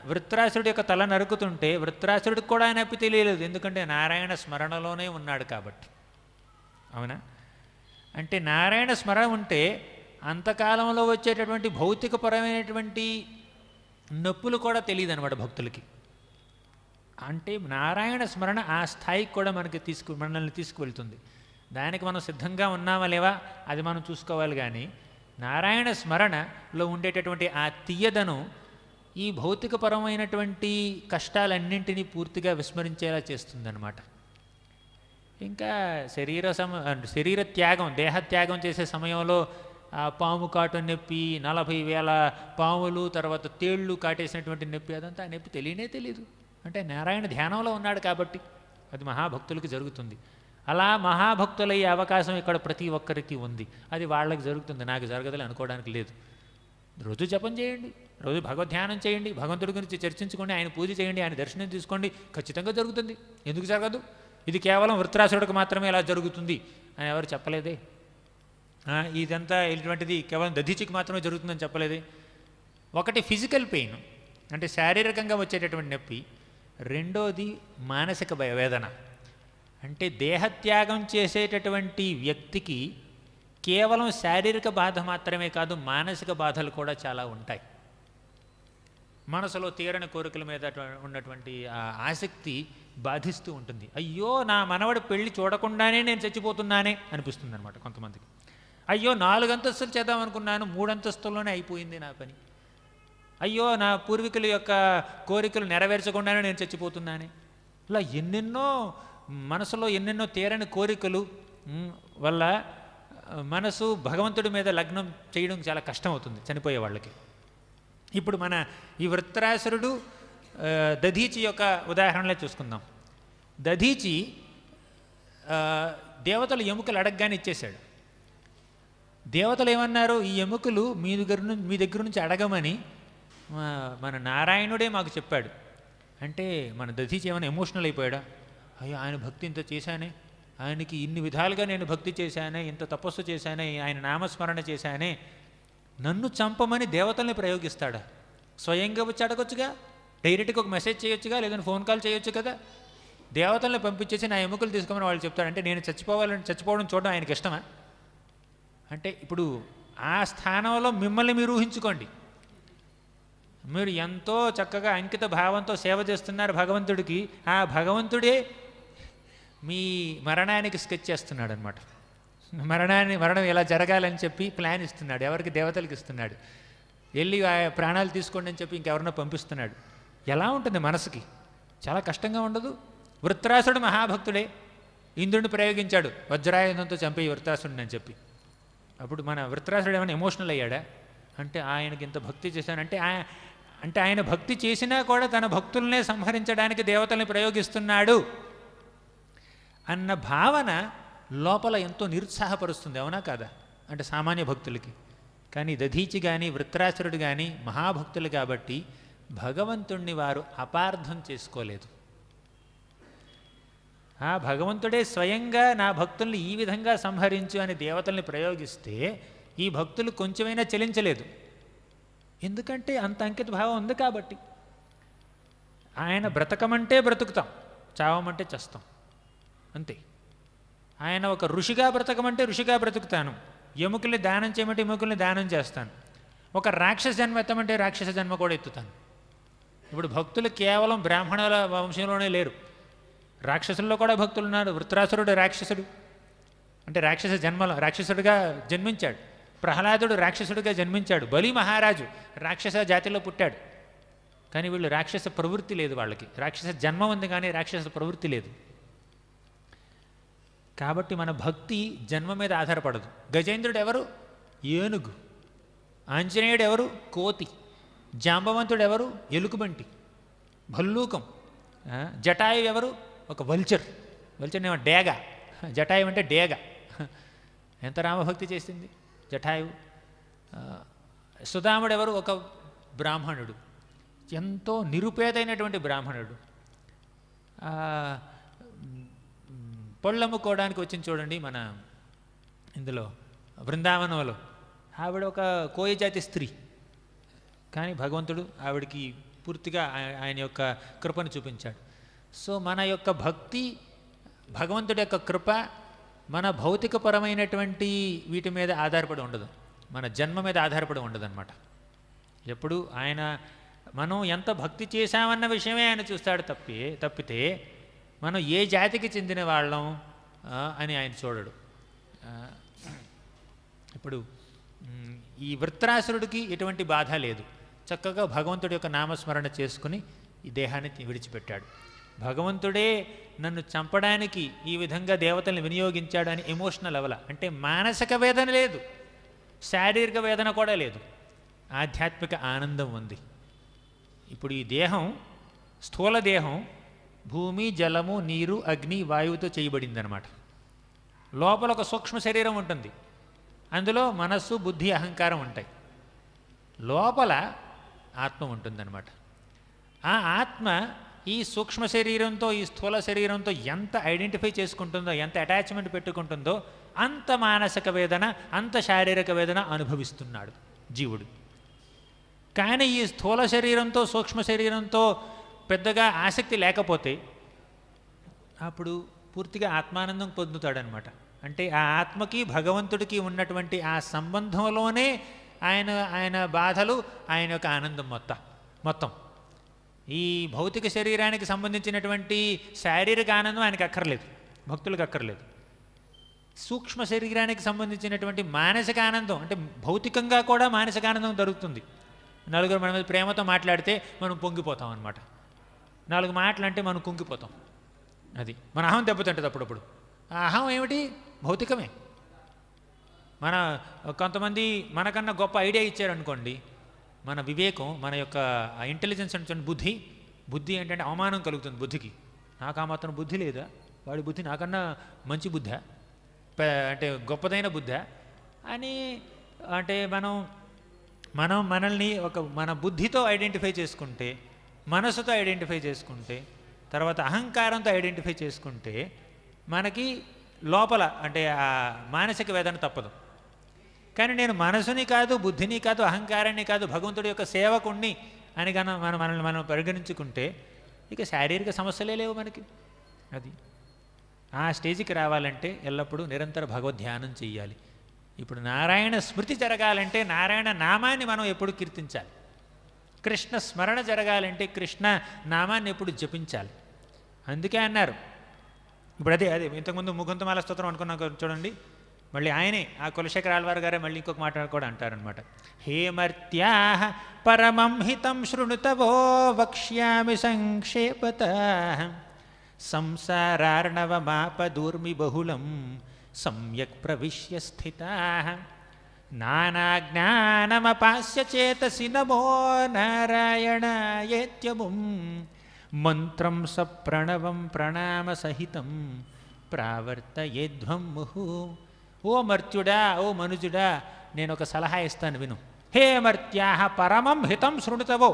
వృత్రాసుడి యొక్క తల నరుకుతుంటే వృత్రాసుడికి కూడా ఆ నొప్పి తెలియలేదు, ఎందుకంటే నారాయణ స్మరణలోనే ఉన్నాడు కాబట్టి. అవునా? అంటే నారాయణ స్మరణ ఉంటే అంతకాలంలో వచ్చేటటువంటి భౌతికపరమైనటువంటి నొప్పులు కూడా తెలియదు అనమాట భక్తులకి. అంటే నారాయణ స్మరణ ఆ స్థాయికి కూడా మనల్ని తీసుకువెళ్తుంది. దానికి మనం సిద్ధంగా ఉన్నామా లేవా అది మనం చూసుకోవాలి. కానీ నారాయణ స్మరణలో ఉండేటటువంటి ఆ తీయదను ఈ భౌతికపరమైనటువంటి కష్టాలన్నింటినీ పూర్తిగా విస్మరించేలా చేస్తుందన్నమాట. ఇంకా శరీర త్యాగం, దేహత్యాగం చేసే సమయంలో ఆ పాము కాటు నొప్పి, 40,000 పాములు తర్వాత తేళ్ళు కాటేసినటువంటి నొప్పి, అదంతా ఆ నొప్పి తెలియనే తెలియదు. అంటే నారాయణ ధ్యానంలో ఉన్నాడు కాబట్టి అది మహాభక్తులకి జరుగుతుంది. అలా మహాభక్తులయ్యే అవకాశం ఇక్కడ ప్రతి ఒక్కరికి ఉంది, అది వాళ్ళకి జరుగుతుంది, నాకు జరగదని అనుకోవడానికి లేదు. రోజు జపం చేయండి, రోజు భగవద్ధ్యానం చేయండి, భగవంతుడి గురించి చర్చించుకోండి, ఆయన పూజ చేయండి, ఆయన దర్శనం తీసుకోండి, ఖచ్చితంగా జరుగుతుంది. ఎందుకు జరగదు? ఇది కేవలం వృత్రాసురుడికి మాత్రమే ఇలా జరుగుతుంది అని ఎవరు చెప్పలేదే. ఇదంతా ఇటువంటిది కేవలం దధీచికి మాత్రమే జరుగుతుందని చెప్పలేదే. ఒకటి ఫిజికల్ పెయిన్, అంటే శారీరకంగా వచ్చేటటువంటి నొప్పి. రెండోది మానసిక వేదన, అంటే దేహత్యాగం చేసేటటువంటి వ్యక్తికి కేవలం శారీరక బాధ మాత్రమే కాదు, మానసిక బాధలు కూడా చాలా ఉంటాయి. మనసులో తీరని కోరికల మీద ఉన్నటువంటి ఆసక్తి బాధిస్తూ ఉంటుంది. అయ్యో, నా మనవడి పెళ్ళి చూడకుండానే నేను చచ్చిపోతున్నానే అనిపిస్తుంది అనమాట కొంతమందికి. అయ్యో, 4 అంతస్తులు చేద్దాం అనుకున్నాను, 3 అంతస్తుల్లోనే అయిపోయింది నా పని. అయ్యో, నా పూర్వీకుల యొక్క కోరికలు నెరవేర్చకుండానే నేను చచ్చిపోతున్నానే. ఇలా ఎన్నెన్నో మనసులో ఎన్నెన్నో తీరని కోరికలు వల్ల మనసు భగవంతుడి మీద లగ్నం చేయడం చాలా కష్టం అవుతుంది చనిపోయే వాళ్ళకి. ఇప్పుడు మన ఈ వృత్రాసురుడు దధీచి యొక్క ఉదాహరణలే చూసుకుందాం. దధీచి దేవతలు ఎముకలు అడగగానే ఇచ్చేశాడు. దేవతలు ఏమన్నారు? ఈ ఎముకలు మీ దగ్గర నుంచి అడగమని మన నారాయణుడే మాకు చెప్పాడు. అంటే మన దధీచి ఏమైనా ఎమోషనల్ అయిపోయాడా? అయ్యో, ఆయన భక్తి ఇంత చేశానే, ఆయనకి ఇన్ని విధాలుగా నేను భక్తి చేశానే, ఇంత తపస్సు చేశానే, ఆయన నామస్మరణ చేశానే, నన్ను చంపమని దేవతల్ని ప్రయోగిస్తాడా? స్వయంగా వచ్చి అడగొచ్చుగా, డైరెక్ట్గా ఒక మెసేజ్ చేయొచ్చుగా, లేదంటే ఫోన్ కాల్ చేయొచ్చు కదా. దేవతల్ని పంపించేసి నా ఎముకలు తీసుకోమని వాళ్ళు చెప్తాడంటే నేను చచ్చిపోవడం చూడడం ఆయనకి ఇష్టమా? అంటే ఇప్పుడు ఆ స్థానంలో మిమ్మల్ని మీరు ఊహించుకోండి. మీరు ఎంతో చక్కగా అంకిత భావంతో సేవ చేస్తున్నారు భగవంతుడికి, ఆ భగవంతుడే మీ మరణానికి స్కెచ్ చేస్తున్నాడు అనమాట. మరణం ఎలా జరగాలని చెప్పి ప్లాన్ ఇస్తున్నాడు. ఎవరికి? దేవతలకు ఇస్తున్నాడు. వెళ్ళి ప్రాణాలు తీసుకోండి అని చెప్పి ఇంకెవరన్నా పంపిస్తున్నాడు. ఎలా ఉంటుంది మనసుకి? చాలా కష్టంగా ఉండదు? వృత్రాసుడు మహాభక్తుడే, ఇంద్రుడిని ప్రయోగించాడు వజ్రాయుధంతో చంపే వృత్రాసుడిని అని చెప్పి. అప్పుడు మన వృత్రాసుడు ఏమైనా ఎమోషనల్ అయ్యాడా? అంటే ఆయనకి ఇంత భక్తి చేశానంటే అంటే ఆయన భక్తి చేసినా కూడా తన భక్తులనే సంహరించడానికి దేవతల్ని ప్రయోగిస్తున్నాడు అన్న భావన లోపల ఎంతో నిరుత్సాహపరుస్తుంది, అవునా కాదా? అంటే సామాన్య భక్తులకి. కానీ దధీచి కానీ వృత్రాసురుడు కానీ మహాభక్తులు కాబట్టి భగవంతుణ్ణి వారు అపార్థం చేసుకోలేదు. ఆ భగవంతుడే స్వయంగా నా భక్తుల్ని ఈ విధంగా సంహరించు అని దేవతల్ని ప్రయోగిస్తే ఈ భక్తులు కొంచెమైనా చలించలేదు. ఎందుకంటే అంత అంకిత భావం ఉంది కాబట్టి. ఆయన బ్రతకమంటే బ్రతుకుతాం, చావమంటే చస్తాం, అంతే. ఆయన ఒక ఋషిగా బ్రతకమంటే ఋషిగా బ్రతుకుతాను, ఎముకల్ని దానం చేయమంటే ఎముకల్ని దానం చేస్తాను, ఒక రాక్షస జన్మ ఎత్తమంటే రాక్షస జన్మ కూడా ఎత్తుతాను. ఇప్పుడు భక్తులు కేవలం బ్రాహ్మణుల వంశంలోనే లేరు, రాక్షసుల్లో కూడా భక్తులు ఉన్నారు. వృత్రాసురుడు రాక్షసుడు, అంటే రాక్షసుడిగా జన్మించాడు. ప్రహ్లాదుడు రాక్షసుడిగా జన్మించాడు. బలి మహారాజు రాక్షస జాతిలో పుట్టాడు. కానీ వీళ్ళు రాక్షస ప్రవృత్తి లేదు వాళ్ళకి. రాక్షస జన్మ ఉంది కానీ రాక్షస ప్రవృత్తి లేదు. కాబట్టి మన భక్తి జన్మ మీద ఆధారపడదు. గజేంద్రుడు ఎవరు? ఏనుగు. ఆంజనేయుడు ఎవరు? కోతి. జాంబవంతుడు ఎవరు? ఎలుకబంటి, భల్లూకం. జటాయు ఎవరు? ఒక వల్చర్ ఏమో డేగ. జటాయు అంటే డేగ. ఎంత రామభక్తి చేసింది జటాయు. సుధాముడు ఎవరు? ఒక బ్రాహ్మణుడు, ఎంతో నిరుపేదైనటువంటి బ్రాహ్మణుడు. పళ్ళమ్ముకోవడానికి వచ్చింది చూడండి మన ఇందులో బృందావనంలో. ఆవిడ ఒక కోయ జాతి స్త్రీ, కానీ భగవంతుడు ఆవిడికి పూర్తిగా ఆయన యొక్క కృపను చూపించాడు. సో మన యొక్క భక్తి, భగవంతుడి యొక్క కృప మన భౌతికపరమైనటువంటి వీటి మీద ఆధారపడి ఉండదు, మన జన్మ మీద ఆధారపడి ఉండదు అన్నమాట. ఎప్పుడు మనం ఎంత భక్తి చేశామన్న విషయమే ఆయన చూస్తాడు తప్పితే మనం ఏ జాతికి చెందిన వాళ్ళం అని ఆయన చూడడు. ఇప్పుడు ఈ వృత్రాసురుడికి ఎటువంటి బాధ లేదు, చక్కగా భగవంతుడి యొక్క నామస్మరణ చేసుకుని ఈ దేహాన్ని విడిచిపెట్టాడు. భగవంతుడే నన్ను చంపడానికి ఈ విధంగా దేవతల్ని వినియోగించాడు అని ఎమోషనల్ అవల, అంటే మానసిక వేదన లేదు, శారీరక వేదన కూడా లేదు, ఆధ్యాత్మిక ఆనందం ఉంది. ఇప్పుడు ఈ దేహం, స్థూల దేహం భూమి, జలము, నీరు, అగ్ని, వాయువుతో చేయబడిందనమాట. లోపల ఒక సూక్ష్మ శరీరం ఉంటుంది, అందులో మనస్సు, బుద్ధి, అహంకారం ఉంటాయి. లోపల ఆత్మ ఉంటుందన్నమాట. ఆ ఆత్మ ఈ సూక్ష్మ శరీరంతో ఈ స్థూల శరీరంతో ఎంత ఐడెంటిఫై చేసుకుంటుందో, ఎంత అటాచ్మెంట్ పెట్టుకుంటుందో అంత మానసిక వేదన, అంత శారీరక వేదన అనుభవిస్తున్నాడు జీవుడు. కానీ ఈ స్థూల శరీరంతో సూక్ష్మ శరీరంతో పెద్దగా ఆసక్తి లేకపోతే అప్పుడు పూర్తిగా ఆత్మానందం పొందుతాడనమాట. అంటే ఆ ఆత్మకి భగవంతుడికి ఉన్నటువంటి ఆ సంబంధంలోనే ఆయన బాధలు, ఆయన యొక్క ఆనందం మొత్తం. ఈ భౌతిక శరీరానికి సంబంధించినటువంటి శారీరక ఆనందం ఆయనకు అక్కర్లేదు, భక్తులకు అక్కర్లేదు. సూక్ష్మ శరీరానికి సంబంధించినటువంటి మానసిక ఆనందం, అంటే భౌతికంగా కూడా మానసిక ఆనందం దొరుకుతుంది. నలుగురు మన మీద ప్రేమతో మాట్లాడితే మనం పొంగిపోతాం అన్నమాట. 4 మాటలు అంటే మనం కుంగిపోతాం. అది మన అహం దెబ్బతింటుంది అప్పుడప్పుడు. ఆ అహం ఏమిటి? భౌతికమే. కొంతమంది మనకన్నా గొప్ప ఐడియా ఇచ్చారనుకోండి, మన వివేకం, మన యొక్క ఇంటెలిజెన్స్ అంటే బుద్ధి ఏంటంటే అవమానం కలుగుతుంది బుద్ధికి. నాకు ఆ మాత్రం బుద్ధి లేదా, వాడి బుద్ధి నాకన్నా మంచి బుద్ధా, అంటే గొప్పదైన బుద్ధా అని. అంటే మనల్ని మన బుద్ధితో ఐడెంటిఫై చేసుకుంటే, మనసుతో ఐడెంటిఫై చేసుకుంటే, తర్వాత అహంకారంతో ఐడెంటిఫై చేసుకుంటే మనకి లోపల అంటే ఆ మానసిక వేదన తప్పదు. కానీ నేను మనసుని కాదు, బుద్ధిని కాదు, అహంకారాన్ని కాదు, భగవంతుడి యొక్క సేవకుణ్ణి అని కన్నా మనల్ని మనం పరిగణించుకుంటే ఇక శారీరక సమస్యలే లేవు మనకి. అది ఆ స్టేజ్కి రావాలంటే ఎల్లప్పుడూ నిరంతర భగవద్ధ్యానం చెయ్యాలి. ఇప్పుడు నారాయణ స్మృతి జరగాలంటే నారాయణ నామాన్ని మనం ఎప్పుడు కీర్తించాలి. కృష్ణ స్మరణ జరగాలంటే కృష్ణ నామాన్ని ఎప్పుడు జపించాలి. అందుకే అన్నారు. ఇప్పుడు అదే ఇంతకుముందు ముకుంతమాల స్తోత్రం అనుకున్నాం చూడండి, మళ్ళీ ఆయనే ఆ కులశేఖర ఆళ్వార్ గారే మళ్ళీ ఇంకొక మాట కూడా అంటారనమాట. హేమర్త్యాః పరమం హితం శృణుతవో వక్ష్యామి సంక్షేపతః సంసారార్ణవమాపదూర్మి బహుళం సమ్యక్ ప్రవిశ్య స్థితాః నానాజ్ఞానమపాస్య చేతసి నమో నారాయణాయేత్యముం మంత్రం సప్రణవం ప్రణామ సహితం ప్రావర్తయేధ్వం ముహు. ఓ మర్త్యుడా, ఓ మనుజుడా, నేను ఒక సలహా ఇస్తాను విను. హే మర్త్యాః పరమం హితం శృణుతవో,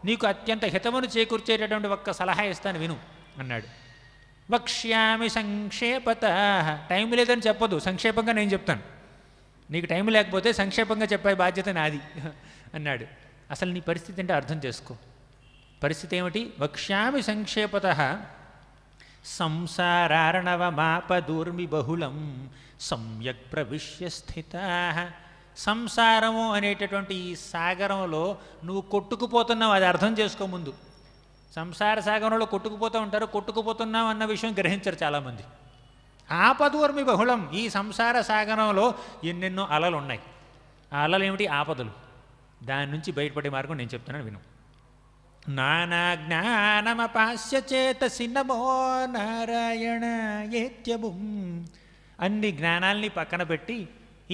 నీకు అత్యంత హితమును చేకూర్చేటటువంటి ఒక్క సలహా ఇస్తాను విను అన్నాడు. వక్ష్యామి సంక్షేపతః, టైం లేదని చెప్పదు, సంక్షేపంగా నేను చెప్తాను. నీకు టైం లేకపోతే సంక్షేపంగా చెప్పే బాధ్యత నాది అన్నాడు. అసలు నీ పరిస్థితి అంటే అర్థం చేసుకో. పరిస్థితి ఏమిటి? వక్ష్యామి సంక్షేపతః సంసారార్ణవమాపదూర్మి బహుళం సమ్యక్ ప్రవిశ్య స్థితాః. సంసారము అనేటటువంటి ఈ సాగరంలో నువ్వు కొట్టుకుపోతున్నావు, అది అర్థం చేసుకో ముందు. సంసార సాగరంలో కొట్టుకుపోతూ ఉంటారు, కొట్టుకుపోతున్నావు అన్న విషయం గ్రహించరు చాలామంది. ఆపదూర్మి బహుళం, ఈ సంసార సాగరంలో ఎన్నెన్నో అలలు ఉన్నాయి. ఆ అలలు ఏమిటి? ఆపదలు. దాని నుంచి బయటపడే మార్గం నేను చెప్తున్నాను విను. నానా జ్ఞానమపాస్య చేతసి నమో నారాయణాయేత్యముం. అన్ని జ్ఞానాల్ని పక్కన పెట్టి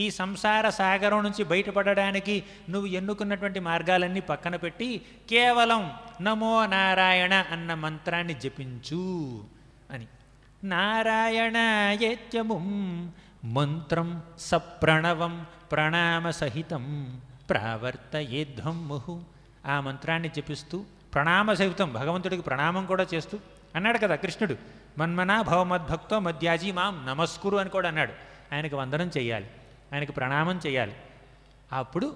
ఈ సంసార సాగరం నుంచి బయటపడడానికి నువ్వు ఎన్నుకున్నటువంటి మార్గాలన్నీ పక్కన పెట్టి కేవలం నమో నారాయణ అన్న మంత్రాన్ని జపించు అని. నారాయణాయేత్యముం మంత్రం సప్రణవం ప్రణామ సహితం ప్రావర్తయేధ్వం ముహు. ఆ మంత్రాన్ని జపిస్తూ ప్రణామ సహితం, భగవంతుడికి ప్రణామం కూడా చేస్తూ అన్నాడు కదా కృష్ణుడు. మన్మనా భవమద్భక్తో మధ్యాజీ మాం నమస్కురు అని కూడా అన్నాడు. ఆయనకు వందనం చేయాలి, ఆయనకు ప్రణామం చేయాలి. అప్పుడు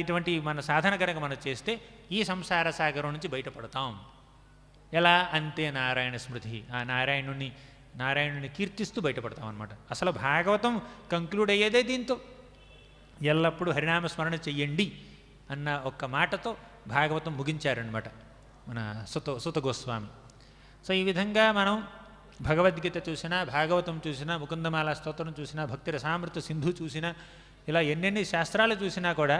ఇటువంటి మన సాధన కనుక మనం చేస్తే ఈ సంసార సాగరం నుంచి బయటపడతాం. ఎలా? అంతే నారాయణ స్మృతి, ఆ నారాయణుని కీర్తిస్తూ బయటపడతాం అన్నమాట. అసలు భాగవతం కంక్లూడ్ అయ్యేదే దీంతో. ఎల్లప్పుడూ హరినామ స్మరణ చెయ్యండి అన్న ఒక్క మాటతో భాగవతం ముగించారనమాట మన సుత గోస్వామి. సో ఈ విధంగా మనం భగవద్గీత చూసినా, భాగవతం చూసినా, ముకుందమాల స్తోత్రం చూసినా, భక్తి రసామృత సింధు చూసినా, ఇలా ఎన్నెన్ని శాస్త్రాలు చూసినా కూడా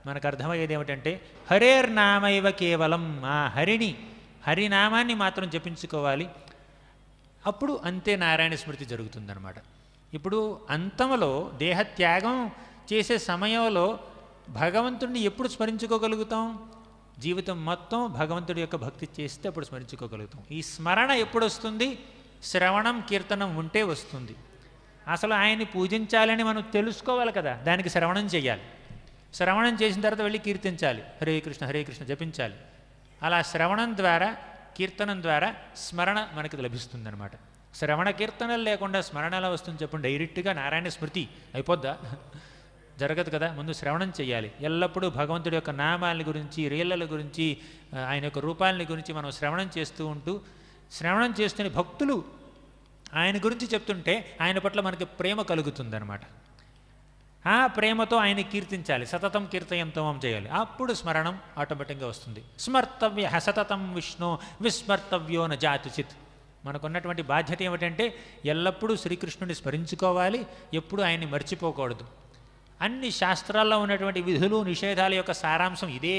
మనకు అర్థమయ్యేది ఏమిటంటే హరేర్నామైవ కేవలం, ఆ హరినామాన్ని మాత్రం జపించుకోవాలి. అప్పుడు అంతే నారాయణ స్మృతి జరుగుతుందన్నమాట. ఇప్పుడు అంతంలో దేహత్యాగం చేసే సమయంలో భగవంతుడిని ఎప్పుడు స్మరించుకోగలుగుతాం? జీవితం మొత్తం భగవంతుడి యొక్క భక్తి చేస్తే అప్పుడు స్మరించుకోగలుగుతాం. ఈ స్మరణ ఎప్పుడు వస్తుంది? శ్రవణం కీర్తనం ఉంటే వస్తుంది. అసలు ఆయన్ని పూజించాలని మనం తెలుసుకోవాలి కదా, దానికి శ్రవణం చేయాలి. శ్రవణం చేసిన తర్వాత వెళ్ళి కీర్తించాలి, హరే కృష్ణ జపించాలి. అలా శ్రవణం ద్వారా, కీర్తనం ద్వారా స్మరణ మనకి లభిస్తుందన్నమాట. శ్రవణ కీర్తనలు లేకుండా స్మరణ ఎలా వస్తుంది చెప్పండి? డైరెక్ట్గా నారాయణ స్మృతి అయిపోద్దా? జరగదు కదా. ముందు శ్రవణం చేయాలి. ఎల్లప్పుడూ భగవంతుడి యొక్క నామాల గురించి, రీలల గురించి, ఆయన యొక్క రూపాలని గురించి మనం శ్రవణం చేస్తూ ఉంటూ, శ్రవణం చేస్తున్న భక్తులు ఆయన గురించి చెప్తుంటే ఆయన పట్ల మనకి ప్రేమ కలుగుతుందన్నమాట. ఆ ప్రేమతో ఆయన కీర్తించాలి, సతతం కీర్తయంతమం చేయాలి. అప్పుడు స్మరణం ఆటోమేటిక్గా వస్తుంది. స్మర్తవ్య సతతం విష్ణు విస్మర్తవ్యో న జాతుచిత్. మనకున్నటువంటి బాధ్యత ఏమిటంటే ఎల్లప్పుడూ శ్రీకృష్ణుని స్మరించుకోవాలి, ఎప్పుడు ఆయన్ని మర్చిపోకూడదు. అన్ని శాస్త్రాల్లో ఉన్నటువంటి విధులు నిషేధాల యొక్క సారాంశం ఇదే,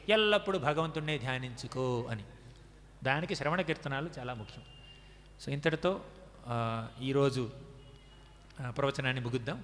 ఎల్లప్పుడూ భగవంతుడినే ధ్యానించుకో అని. దానికి శ్రవణ కీర్తనాలు చాలా ముఖ్యం. సో ఇంతటితో ఈరోజు ప్రవచనాన్ని ముగిద్దాం.